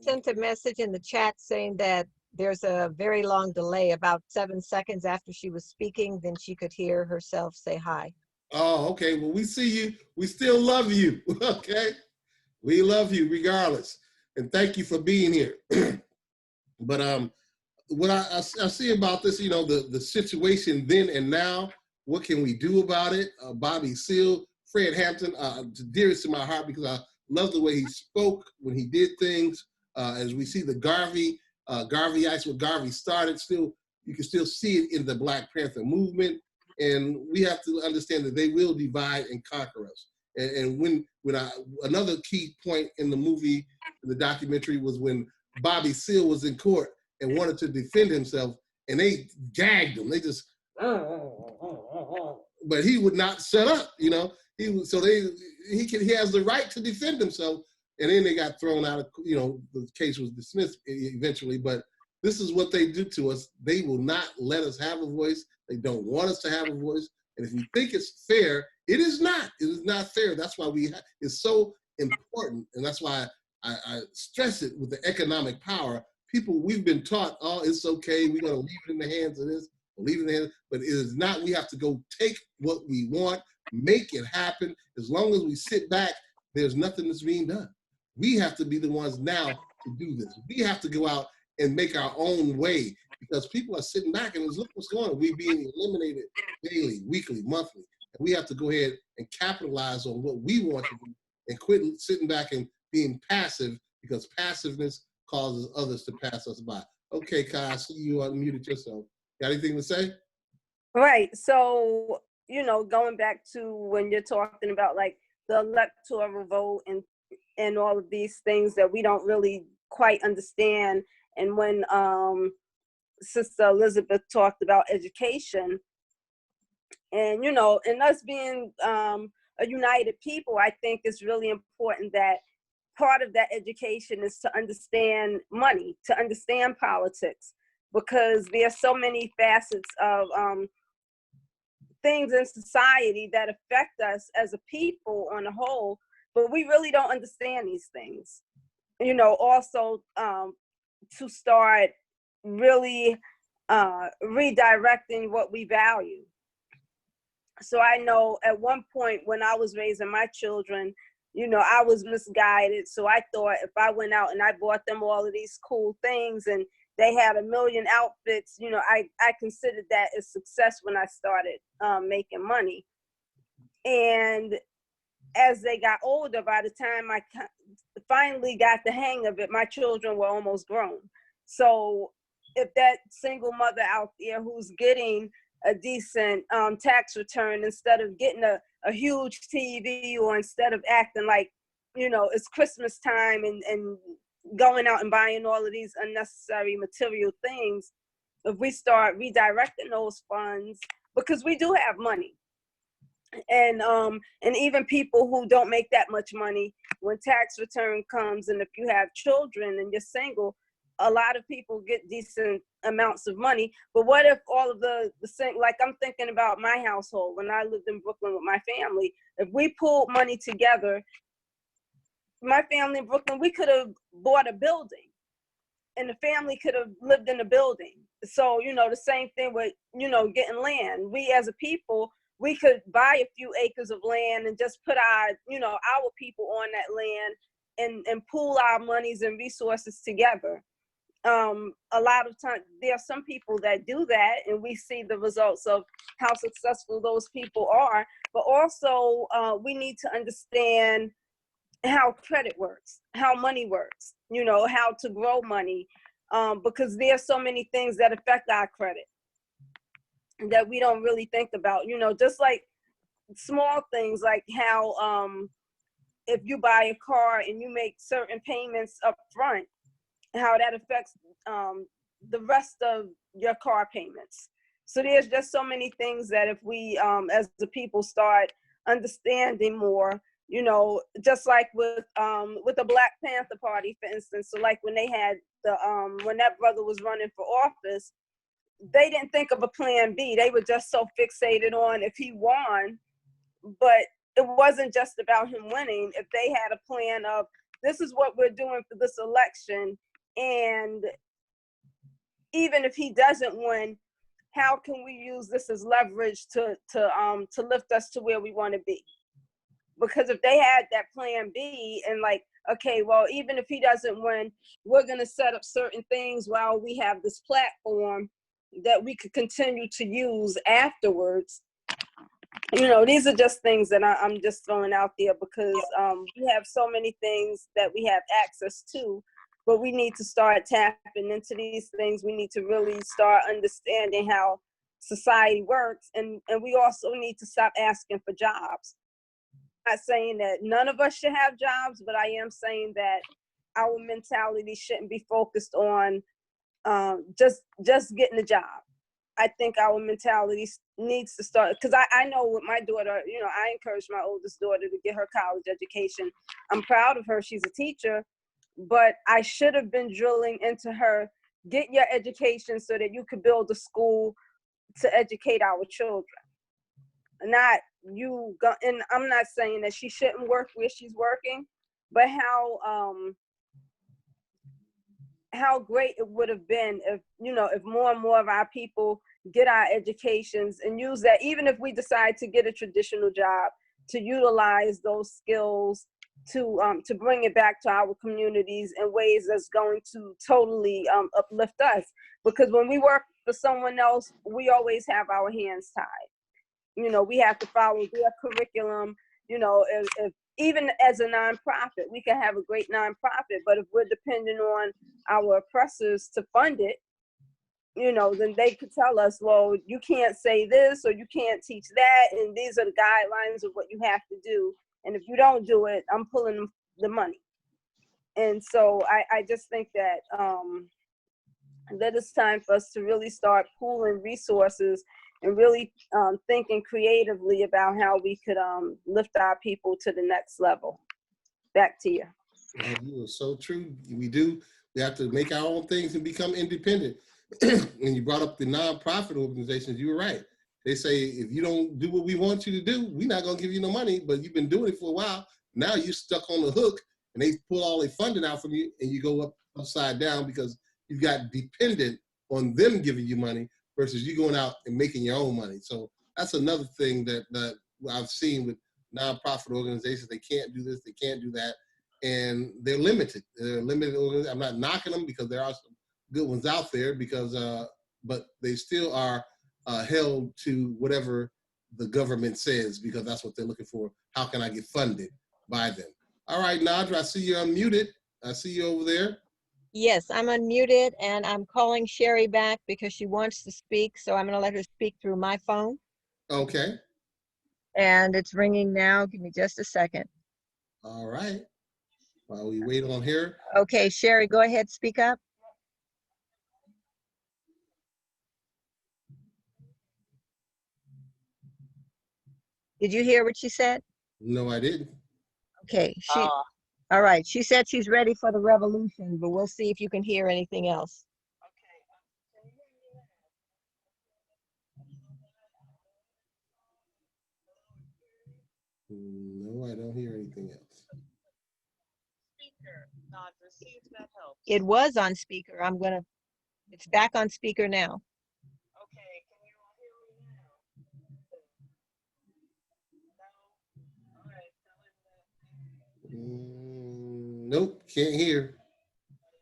Sent a message in the chat saying that there's a very long delay, about 7 seconds after she was speaking, then she could hear herself say hi. Oh, okay. Well, we see you. We still love you. Okay. We love you regardless. And thank you for being here. But what I see about this, you know, the situation then and now, what can we do about it? Bobby Seale, Fred Hampton, dearest to my heart because I love the way he spoke when he did things. As we see the Garveyites, what Garvey started, you can still see it in the Black Panther movement. And we have to understand that they will divide and conquer us. And when another key point in the movie, in the documentary, was when Bobby Seale was in court and wanted to defend himself, and they gagged him. They just, but he would not shut up. You know, he has the right to defend himself. And then they got thrown out of, you know, the case was dismissed eventually. But this is what they do to us. They will not let us have a voice. They don't want us to have a voice. And if we think it's fair, it is not. It is not fair. That's why it's so important. And that's why I stress it with the economic power. People, we've been taught, oh, it's okay. We're going to leave it in the hands of this, leave it in the hands. But it is not. We have to go take what we want, make it happen. As long as we sit back, there's nothing that's being done. We have to be the ones now to do this. We have to go out and make our own way, because people are sitting back and look what's going on. We're being eliminated daily, weekly, monthly. And we have to go ahead and capitalize on what we want to do and quit sitting back and being passive, because passiveness causes others to pass us by. Okay, Kai, I see you unmuted yourself. Got anything to say? Right. So, you know, going back to when you're talking about like the electoral vote and all of these things that we don't really quite understand. And when Sister Elizabeth talked about education, and, you know, and us being a united people, I think it's really important that part of that education is to understand money, to understand politics, because there's so many facets of things in society that affect us as a people on the whole, but we really don't understand these things. You know, also to start really redirecting what we value. So I know at one point when I was raising my children, you know, I was misguided. So I thought if I went out and I bought them all of these cool things and they had 1 million outfits, you know, I considered that a success when I started making money. And as they got older, by the time I finally got the hang of it, my children were almost grown. So if that single mother out there who's getting a decent tax return, instead of getting a huge TV, or instead of acting like, you know, it's Christmas time and going out and buying all of these unnecessary material things, if we start redirecting those funds, because we do have money. And even people who don't make that much money, when tax return comes, and if you have children and you're single, a lot of people get decent amounts of money. But what if all of the same, like I'm thinking about my household when I lived in Brooklyn with my family, if we pulled money together, my family in Brooklyn, we could have bought a building and the family could have lived in a building. So, you know, the same thing with, you know, getting land. We as a people, we could buy a few acres of land and just put our, you know, our people on that land and pool our monies and resources together. A lot of times there are some people that do that, and we see the results of how successful those people are. But also we need to understand how credit works, how money works, you know, how to grow money, because there are so many things that affect our credit that we don't really think about, you know, just like small things like how if you buy a car and you make certain payments up front, how that affects the rest of your car payments. So there's just so many things that if we as the people start understanding more, you know, just like with the Black Panther Party, for instance. So like when they had the when that brother was running for office, they didn't think of a plan B. They were just so fixated on if he won. But it wasn't just about him winning. If they had a plan of, this is what we're doing for this election, and even if he doesn't win, how can we use this as leverage to lift us to where we want to be? Because if they had that plan B and like, okay, well, even if he doesn't win, we're going to set up certain things while we have this platform that we could continue to use afterwards. You know, these are just things that I'm just throwing out there because we have so many things that we have access to, but we need to start tapping into these things. We need to really start understanding how society works. And we also need to stop asking for jobs. I'm not saying that none of us should have jobs, but I am saying that our mentality shouldn't be focused on just getting a job. I think our mentality needs to start, because I know with my daughter, you know, I encourage my oldest daughter to get her college education. I'm proud of her. She's a teacher, but I should have been drilling into her, get your education so that you could build a school to educate our children. Not you go, and I'm not saying that she shouldn't work where she's working, but how great it would have been if, you know, if more and more of our people get our educations and use that, even if we decide to get a traditional job, to utilize those skills to bring it back to our communities in ways that's going to totally uplift us. Because when we work for someone else, we always have our hands tied. You know, we have to follow their curriculum. You know, if even as a nonprofit, we can have a great nonprofit, but if we're depending on our oppressors to fund it, you know, then they could tell us, well, you can't say this or you can't teach that, and these are the guidelines of what you have to do. And if you don't do it, I'm pulling the money. And so I just think that that it's time for us to really start pooling resources and really thinking creatively about how we could lift our people to the next level. Back to you. You are so true. We do. We have to make our own things and become independent. When you brought up the nonprofit organizations, you were right. They say, if you don't do what we want you to do, we're not going to give you no money, but you've been doing it for a while. Now you're stuck on the hook and they pull all their funding out from you and you go upside down because you've got dependent on them giving you money versus you going out and making your own money. So that's another thing that I've seen with nonprofit organizations. They can't do this, they can't do that, and they're limited. They're limited organizations. I'm not knocking them because there are some good ones out there, because but they still are held to whatever the government says, because that's what they're looking for. How can I get funded by them? All right, Nadra, I see you're unmuted. I see you over there. Yes, I'm unmuted and I'm calling Sherry back because she wants to speak. So I'm going to let her speak through my phone. Okay. And it's ringing now. Give me just a second. All right. While we wait on her. Okay, Sherry, go ahead, speak up. Did you hear what she said? No, I didn't. Okay, all right. She said she's ready for the revolution, but we'll see if you can hear anything else. No, I don't hear anything else. Speaker, Nadra, see if that helps. It was on speaker. It's back on speaker now. Okay, can you all hear me now? No? All right, tell him that. Nope, can't hear.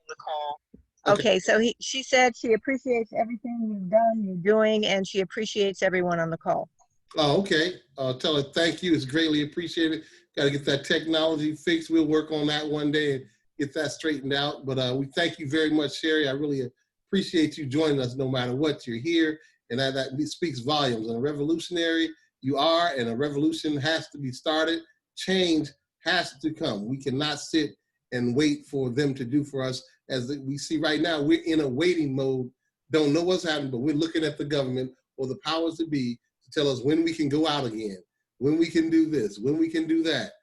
The call. Okay, so she said she appreciates everything you've done, you're doing, and she appreciates everyone on the call. Oh, okay. Tell her thank you. It's greatly appreciated. Got to get that technology fixed. We'll work on that one day and get that straightened out. But we thank you very much, Sherry. I really appreciate you joining us no matter what. You're here, and that speaks volumes. And a revolutionary you are, and a revolution has to be started. Change has to come. We cannot sit and wait for them to do for us. As we see right now, we're in a waiting mode. Don't know what's happening, but we're looking at the government or the powers to be to tell us when we can go out again, when we can do this, when we can do that.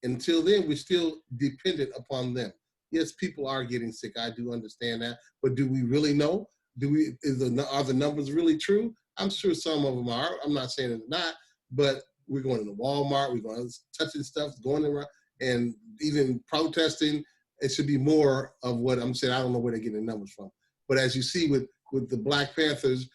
Until then, we're still dependent upon them. Yes, people are getting sick. I do understand that. But do we really know? Are the numbers really true? I'm sure some of them are. I'm not saying it's not, but we're going to Walmart, we're going touching stuff, going around, and even protesting. It should be more of what I'm saying. I don't know where they're getting the numbers from. But as you see with the Black Panthers,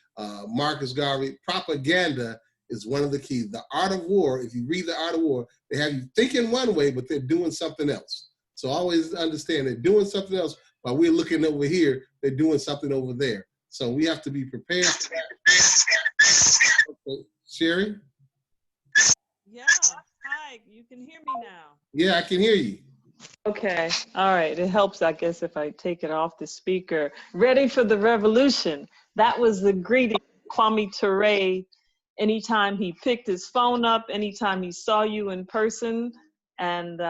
Marcus Garvey, propaganda is one of the keys. The Art of War, if you read The Art of War, they have you thinking one way, but they're doing something else. So always understand they're doing something else while we're looking over here, they're doing something over there. So we have to be prepared. Okay. Sherry? Yeah, hi, you can hear me now. Yeah, I can hear you. Okay, all right, it helps, I guess, if I take it off the speaker. Ready for the revolution. That was the greeting Kwame Ture anytime he picked his phone up, anytime he saw you in person. And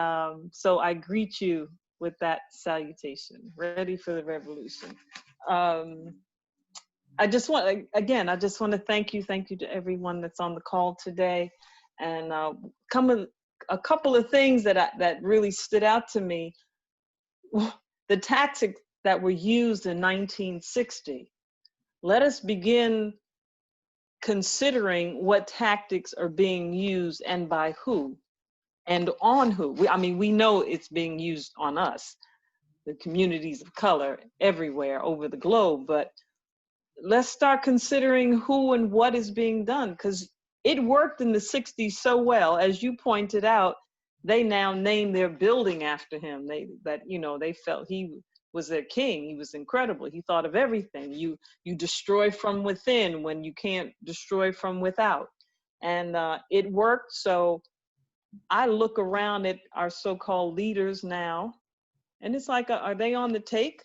so I greet you with that salutation. Ready for the revolution. I just want, again, I just want to thank you to everyone that's on the call today. And a couple of things that really stood out to me. The tactics that were used in 1960. Let us begin considering what tactics are being used and by who and on who. We know it's being used on us, the communities of color everywhere over the globe, but let's start considering who and what is being done, because it worked in the 60s so well. As you pointed out, they now name their building after him. They felt he was their king. He was incredible. He thought of everything. You destroy from within when you can't destroy from without. And it worked. So I look around at our so-called leaders now, and it's like, are they on the take?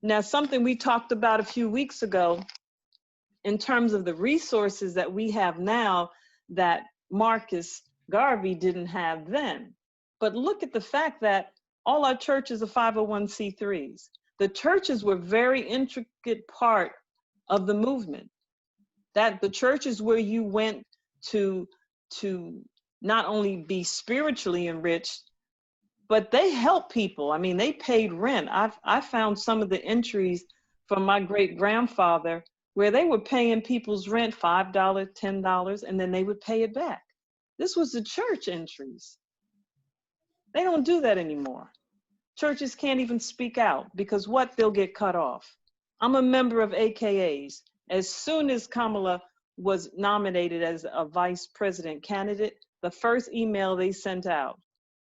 Now something we talked about a few weeks ago in terms of the resources that we have now that Marcus Garvey didn't have then. But look at the fact that all our churches are 501c3s. The churches were very intricate part of the movement. That the churches where you went to not only be spiritually enriched, but they helped people. I mean, they paid rent. I found some of the entries from my great grandfather where they were paying people's rent $5, $10, and then they would pay it back. This was the church entries. They don't do that anymore. Churches can't even speak out because what? They'll get cut off. I'm a member of AKAs. As soon as Kamala was nominated as a vice president candidate, the first email they sent out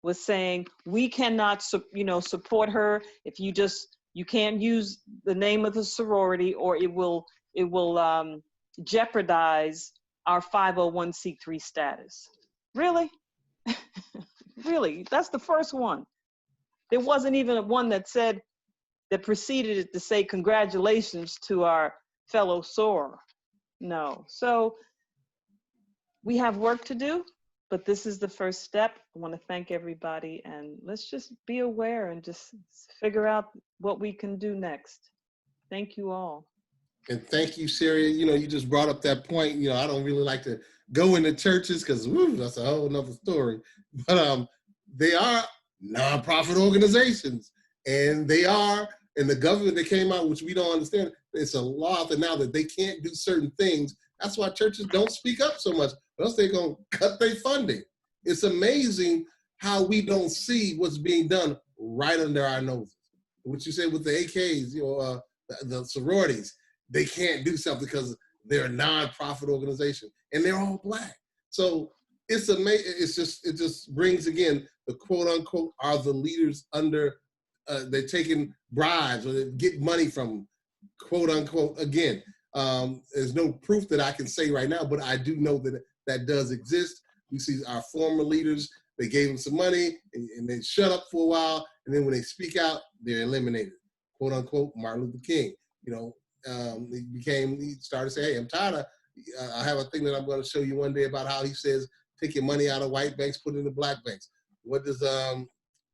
was saying, we cannot support her if you can't use the name of the sorority, or it will jeopardize our 501c3 status. Really? Really? That's the first one. There wasn't even one that preceded it to say congratulations to our fellow soror. No. So we have work to do, but this is the first step. I want to thank everybody, and let's just be aware and just figure out what we can do next. Thank you all. And thank you, Sherry. You just brought up that point. I don't really like to go into churches because that's a whole nother story. But they are nonprofit organizations, and the government that came out, which we don't understand, it's a law out there now that they can't do certain things. That's why churches don't speak up so much, or else they're going to cut their funding. It's amazing how we don't see what's being done right under our noses. What you said with the AKs, the sororities, they can't do something because they're a nonprofit organization and they're all Black. So it's amazing. It just brings again the quote unquote are the leaders under. They're taking bribes or they get money from quote unquote. Again, there's no proof that I can say right now, but I do know that does exist. We see our former leaders. They gave them some money and they shut up for a while, and then when they speak out, they're eliminated. Quote unquote Martin Luther King. He started saying, hey, I'm tired of, I have a thing that I'm going to show you one day about how he says, take your money out of white banks, put it in the Black banks. What does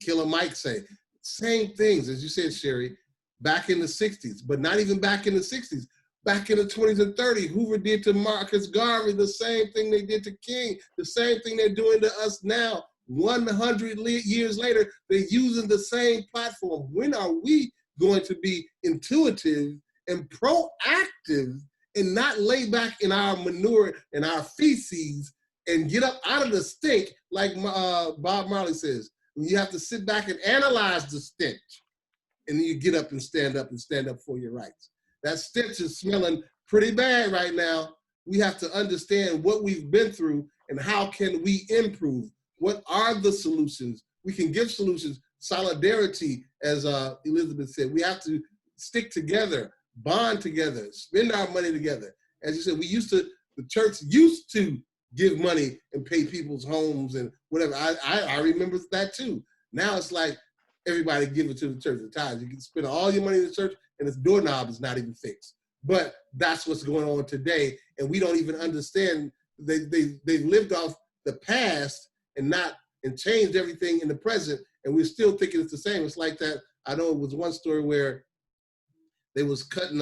Killer Mike say? Same things, as you said, Sherry, back in the 60s, but not even back in the 60s. Back in the 20s and 30s, Hoover did to Marcus Garvey the same thing they did to King, the same thing they're doing to us now. 100 years later, they're using the same platform. When are we going to be intuitive and proactive and not lay back in our manure and our feces and get up out of the stink like Bob Marley says? You have to sit back and analyze the stench, and then you get up and stand up for your rights. That stench is smelling pretty bad right now. We have to understand what we've been through and how can we improve. What are the solutions? We can give solutions. Solidarity, as Elizabeth said, we have to stick together, bond together, spend our money together. As you said, the church used to give money and pay people's homes and whatever. I remember that too. Now it's like everybody give it to the church at times. You can spend all your money in the church and its doorknob is not even fixed. But that's what's going on today, and we don't even understand. They've lived off the past and changed everything in the present, and we're still thinking it's the same. It's like that. I know it was one story where they was cutting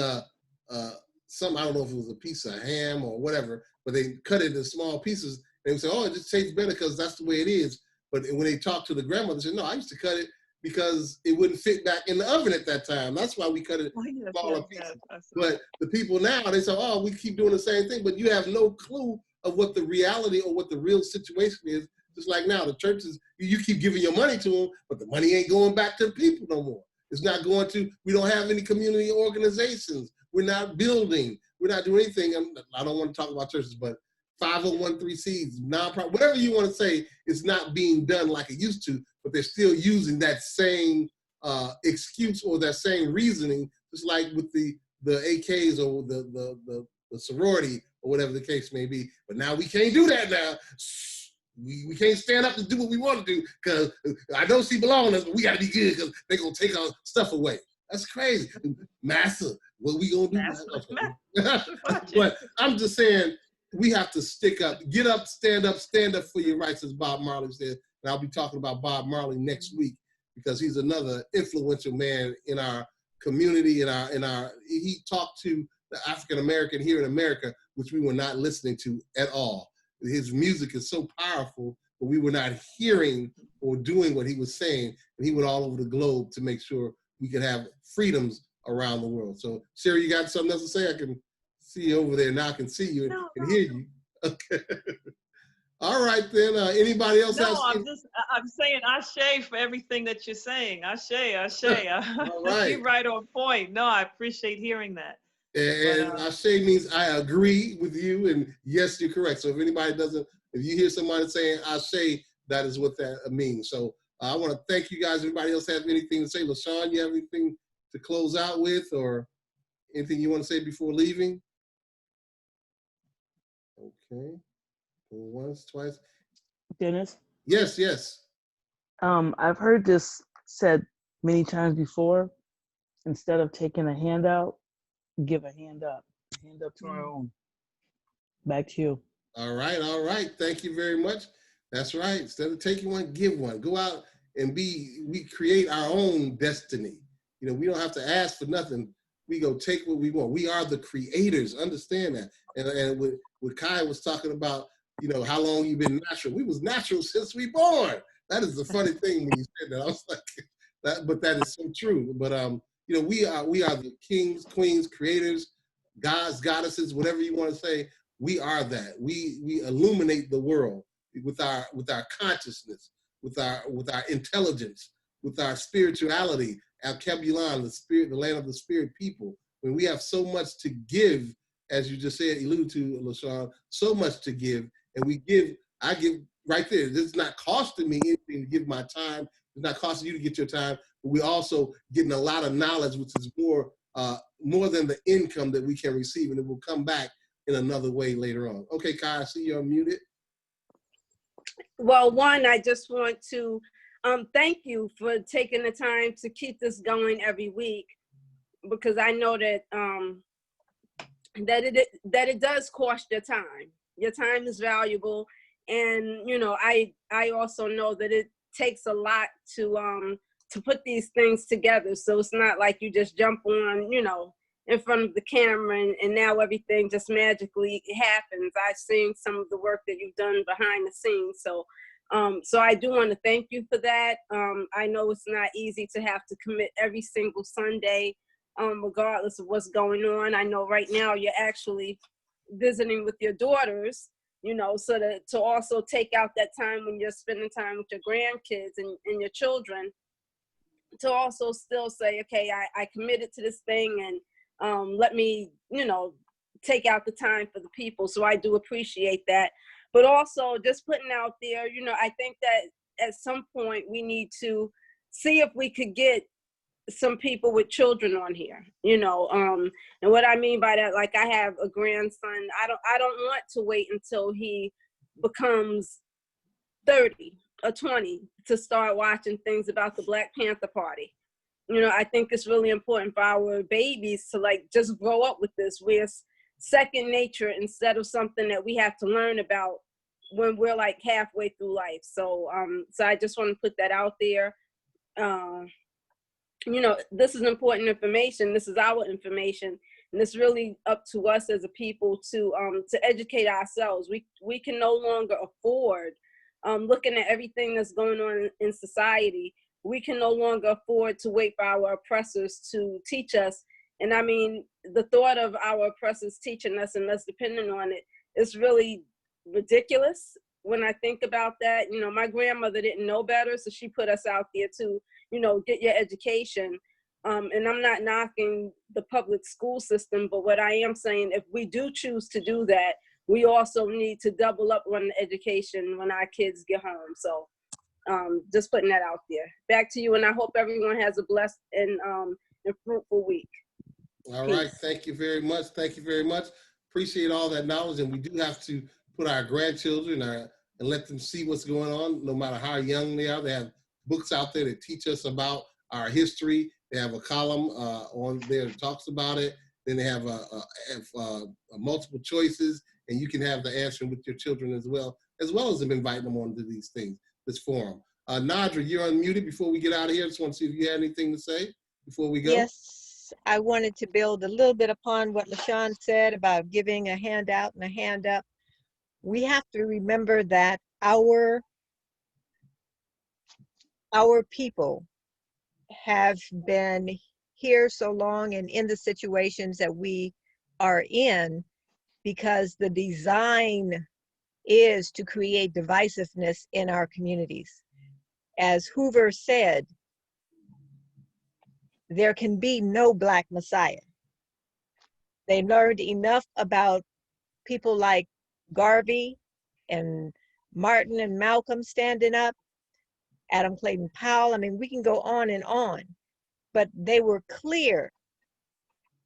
some, I don't know if it was a piece of ham or whatever, but they cut it in small pieces. They would say, oh, it just tastes better because that's the way it is. But when they talked to the grandmother, they said, no, I used to cut it because it wouldn't fit back in the oven at that time. That's why we cut it smaller pieces. But the people now, they say, oh, we keep doing the same thing, but you have no clue of what the reality or what the real situation is. Just like now, the churches, you keep giving your money to them, but the money ain't going back to the people no more. It's not going to, we don't have any community organizations. We're not building. We're not doing anything. I don't want to talk about churches, but 501(c)(3)s, nonprofit, whatever you want to say, it's not being done like it used to, but they're still using that same excuse or that same reasoning, just like with the AKs or the sorority or whatever the case may be. But now we can't do that now. We can't stand up and do what we want to do because I don't see belong us, but we got to be good because they're going to take our stuff away. That's crazy. Massa, what we going to do? But I'm just saying, we have to stick up, get up, stand up for your rights, as Bob Marley said. And I'll be talking about Bob Marley next week because he's another influential man in our community. He talked to the African American here in America, which we were not listening to at all. His music is so powerful, but we were not hearing or doing what he was saying. And he went all over the globe to make sure we could have freedoms around the world. So, Sarah, you got something else to say? I can see you over there now. I can see you and hear you. Okay. All right, then. Anybody else? No, I'm saying ashe for everything that you're saying. Ashe. All right. You're right on point. No, I appreciate hearing that. And ashe means I agree with you, and yes, you're correct. So if anybody doesn't, if you hear somebody saying ashe, that is what that means. So I want to thank you guys. Everybody else have anything to say? LaShawn, you have anything to close out with, or anything you want to say before leaving? Okay. Once, twice. Dennis? Yes. I've heard this said many times before. Instead of taking a handout, give a hand up. Hand up to our own. Back to you. All right. Thank you very much. That's right. Instead of taking one, give one. Go out and we create our own destiny. You know, we don't have to ask for nothing. We go take what we want. We are the creators. Understand that. And what Kai was talking about, you know, how long you've been natural. We was natural since we born. That is the funny thing when you said that. I was like, but that is so true. But you know, we are the kings, queens, creators, gods, goddesses, whatever you want to say. We are that. We illuminate the world with our consciousness, with our intelligence, with our spirituality, Al Kebulan, the spirit, the land of the spirit people. When we have so much to give, as you just said, alluded to, LaShawn, so much to give, and I give right there. This is not costing me anything to give my time. It's not costing you to get your time, but we're also getting a lot of knowledge, which is more than the income that we can receive, and it will come back in another way later on. Okay, Kai, I see you're muted. Well, one, I just want to thank you for taking the time to keep this going every week, because I know that that it does cost your time. Your time is valuable, and you know, I also know that it takes a lot to put these things together. So it's not like you just jump on, you know, in front of the camera and now everything just magically happens. I've seen some of the work that you've done behind the scenes. So so I do want to thank you for that. I know it's not easy to have to commit every single Sunday, regardless of what's going on. I know right now you're actually visiting with your daughters, you know, so to also take out that time when you're spending time with your grandkids and your children, to also still say, okay, I committed to this thing, and let me, you know, take out the time for the people. So I do appreciate that. But also just putting out there, you know, I think that at some point we need to see if we could get some people with children on here, you know, and what I mean by that, like I have a grandson. I don't want to wait until he becomes 30 or 20 to start watching things about the Black Panther Party. You know, I think it's really important for our babies to like just grow up with this, where it's second nature instead of something that we have to learn about when we're like halfway through life. So so I just want to put that out there. You know, this is important information. This is our information. And it's really up to us as a people to educate ourselves. We can no longer afford, looking at everything that's going on in society, we can no longer afford to wait for our oppressors to teach us. And I mean, the thought of our oppressors teaching us and us depending on it is really ridiculous when I think about that. You know, my grandmother didn't know better, so she put us out there to, you know, get your education. And I'm not knocking the public school system, but what I am saying, if we do choose to do that, we also need to double up on the education when our kids get home. So just putting that out there. Back to you, and I hope everyone has a blessed and fruitful week. All Peace. right, thank you very much. Thank you very much. Appreciate all that knowledge, and we do have to put our grandchildren and let them see what's going on, no matter how young they are. They have books out there that teach us about our history. They have a column on there that talks about it. Then they have a multiple choices, and you can have the answer with your children as well as them inviting them onto these things, this forum. Nadra, you're unmuted before we get out of here. I just want to see if you had anything to say before we go. Yes, I wanted to build a little bit upon what LaShawn said about giving a handout and a hand up. We have to remember that our people have been here so long and in the situations that we are in because the design is to create divisiveness in our communities. As Hoover said, there can be no Black Messiah. They learned enough about people like Garvey and Martin and Malcolm standing up, Adam Clayton Powell. I mean, we can go on and on, but they were clear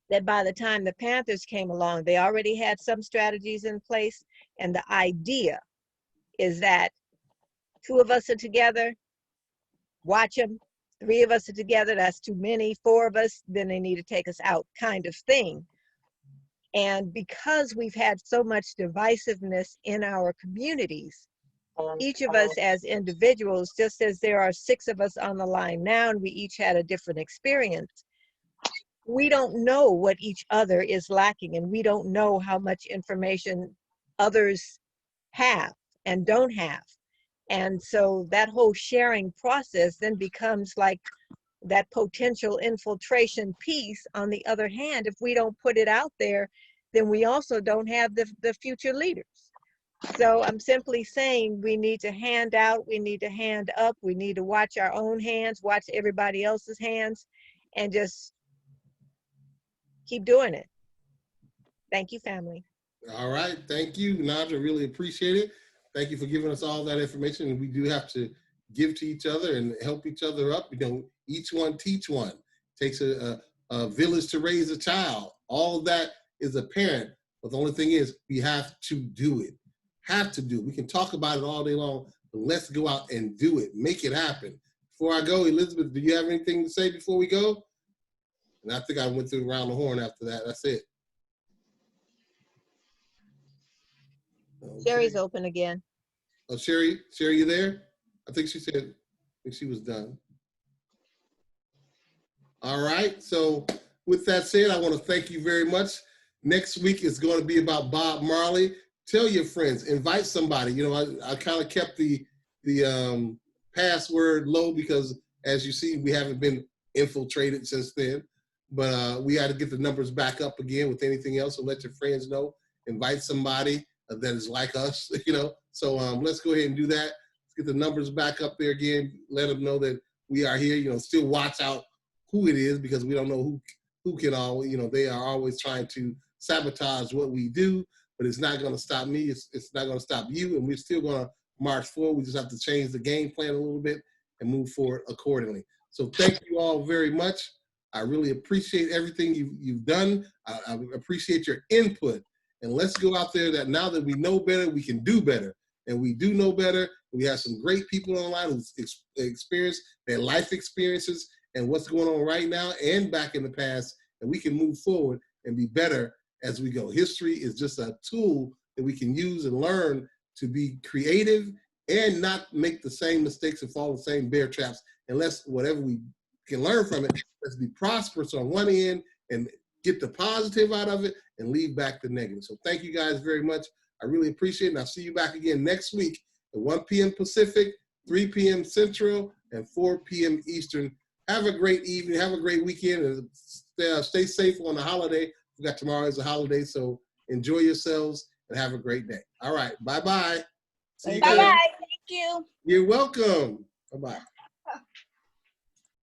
that by the time the Panthers came along, they already had some strategies in place. And the idea is that 2 of us are together, watch them. 3 of us are together, that's too many. 4 of us, then they need to take us out, kind of thing. And because we've had so much divisiveness in our communities, each of us as individuals, just as there are 6 of us on the line now, and we each had a different experience, we don't know what each other is lacking, and we don't know how much information others have and don't have. And so that whole sharing process then becomes like that potential infiltration piece. On the other hand, if we don't put it out there, then we also don't have the future leaders. So I'm simply saying we need to hand out, we need to hand up, we need to watch our own hands, watch everybody else's hands, and just keep doing it. Thank you, family. All right, thank you, Nadra, really appreciate it. Thank you for giving us all that information, and we do have to give to each other and help each other up. You know, each one teach one. It takes a village to raise a child. All of that is apparent, but the only thing is we have to do it. Have to do it. We can talk about it all day long, but let's go out and do it. Make it happen. Before I go, Elizabeth, do you have anything to say before we go? And I think I went through around the horn after that. That's it. Okay. Sherry's open again. Oh, Sherry, you there? I think she said, I think she was done. All right, so with that said, I want to thank you very much. Next week is going to be about Bob Marley. Tell your friends, invite somebody. You know, I kind of kept the password low because, as you see, we haven't been infiltrated since then. But we got to get the numbers back up again with anything else. So let your friends know. Invite somebody that is like us, you know. So let's go ahead and do that. Let's get the numbers back up there again. Let them know that we are here. You know, still watch out who it is because we don't know who can always, you know, they are always trying to sabotage what we do, but it's not going to stop me. It's not going to stop you, and we're still going to march forward. We just have to change the game plan a little bit and move forward accordingly. So thank you all very much. I really appreciate everything you've done. I appreciate your input. And let's go out there that now that we know better, we can do better. And we do know better. We have some great people online who've experienced their life experiences and what's going on right now and back in the past. And we can move forward and be better as we go. History is just a tool that we can use and learn to be creative and not make the same mistakes and fall in the same bear traps. Unless whatever we can learn from it, let's be prosperous on one end and get the positive out of it and leave back the negative. So thank you guys very much. I really appreciate it. And I'll see you back again next week at 1 p.m. Pacific, 3 p.m. Central, and 4 p.m. Eastern. Have a great evening. Have a great weekend. And stay safe on the holiday. We got tomorrow as a holiday, so enjoy yourselves and have a great day. All right. Bye-bye. See you Bye guys. bye. Thank you. You're welcome. Bye-bye.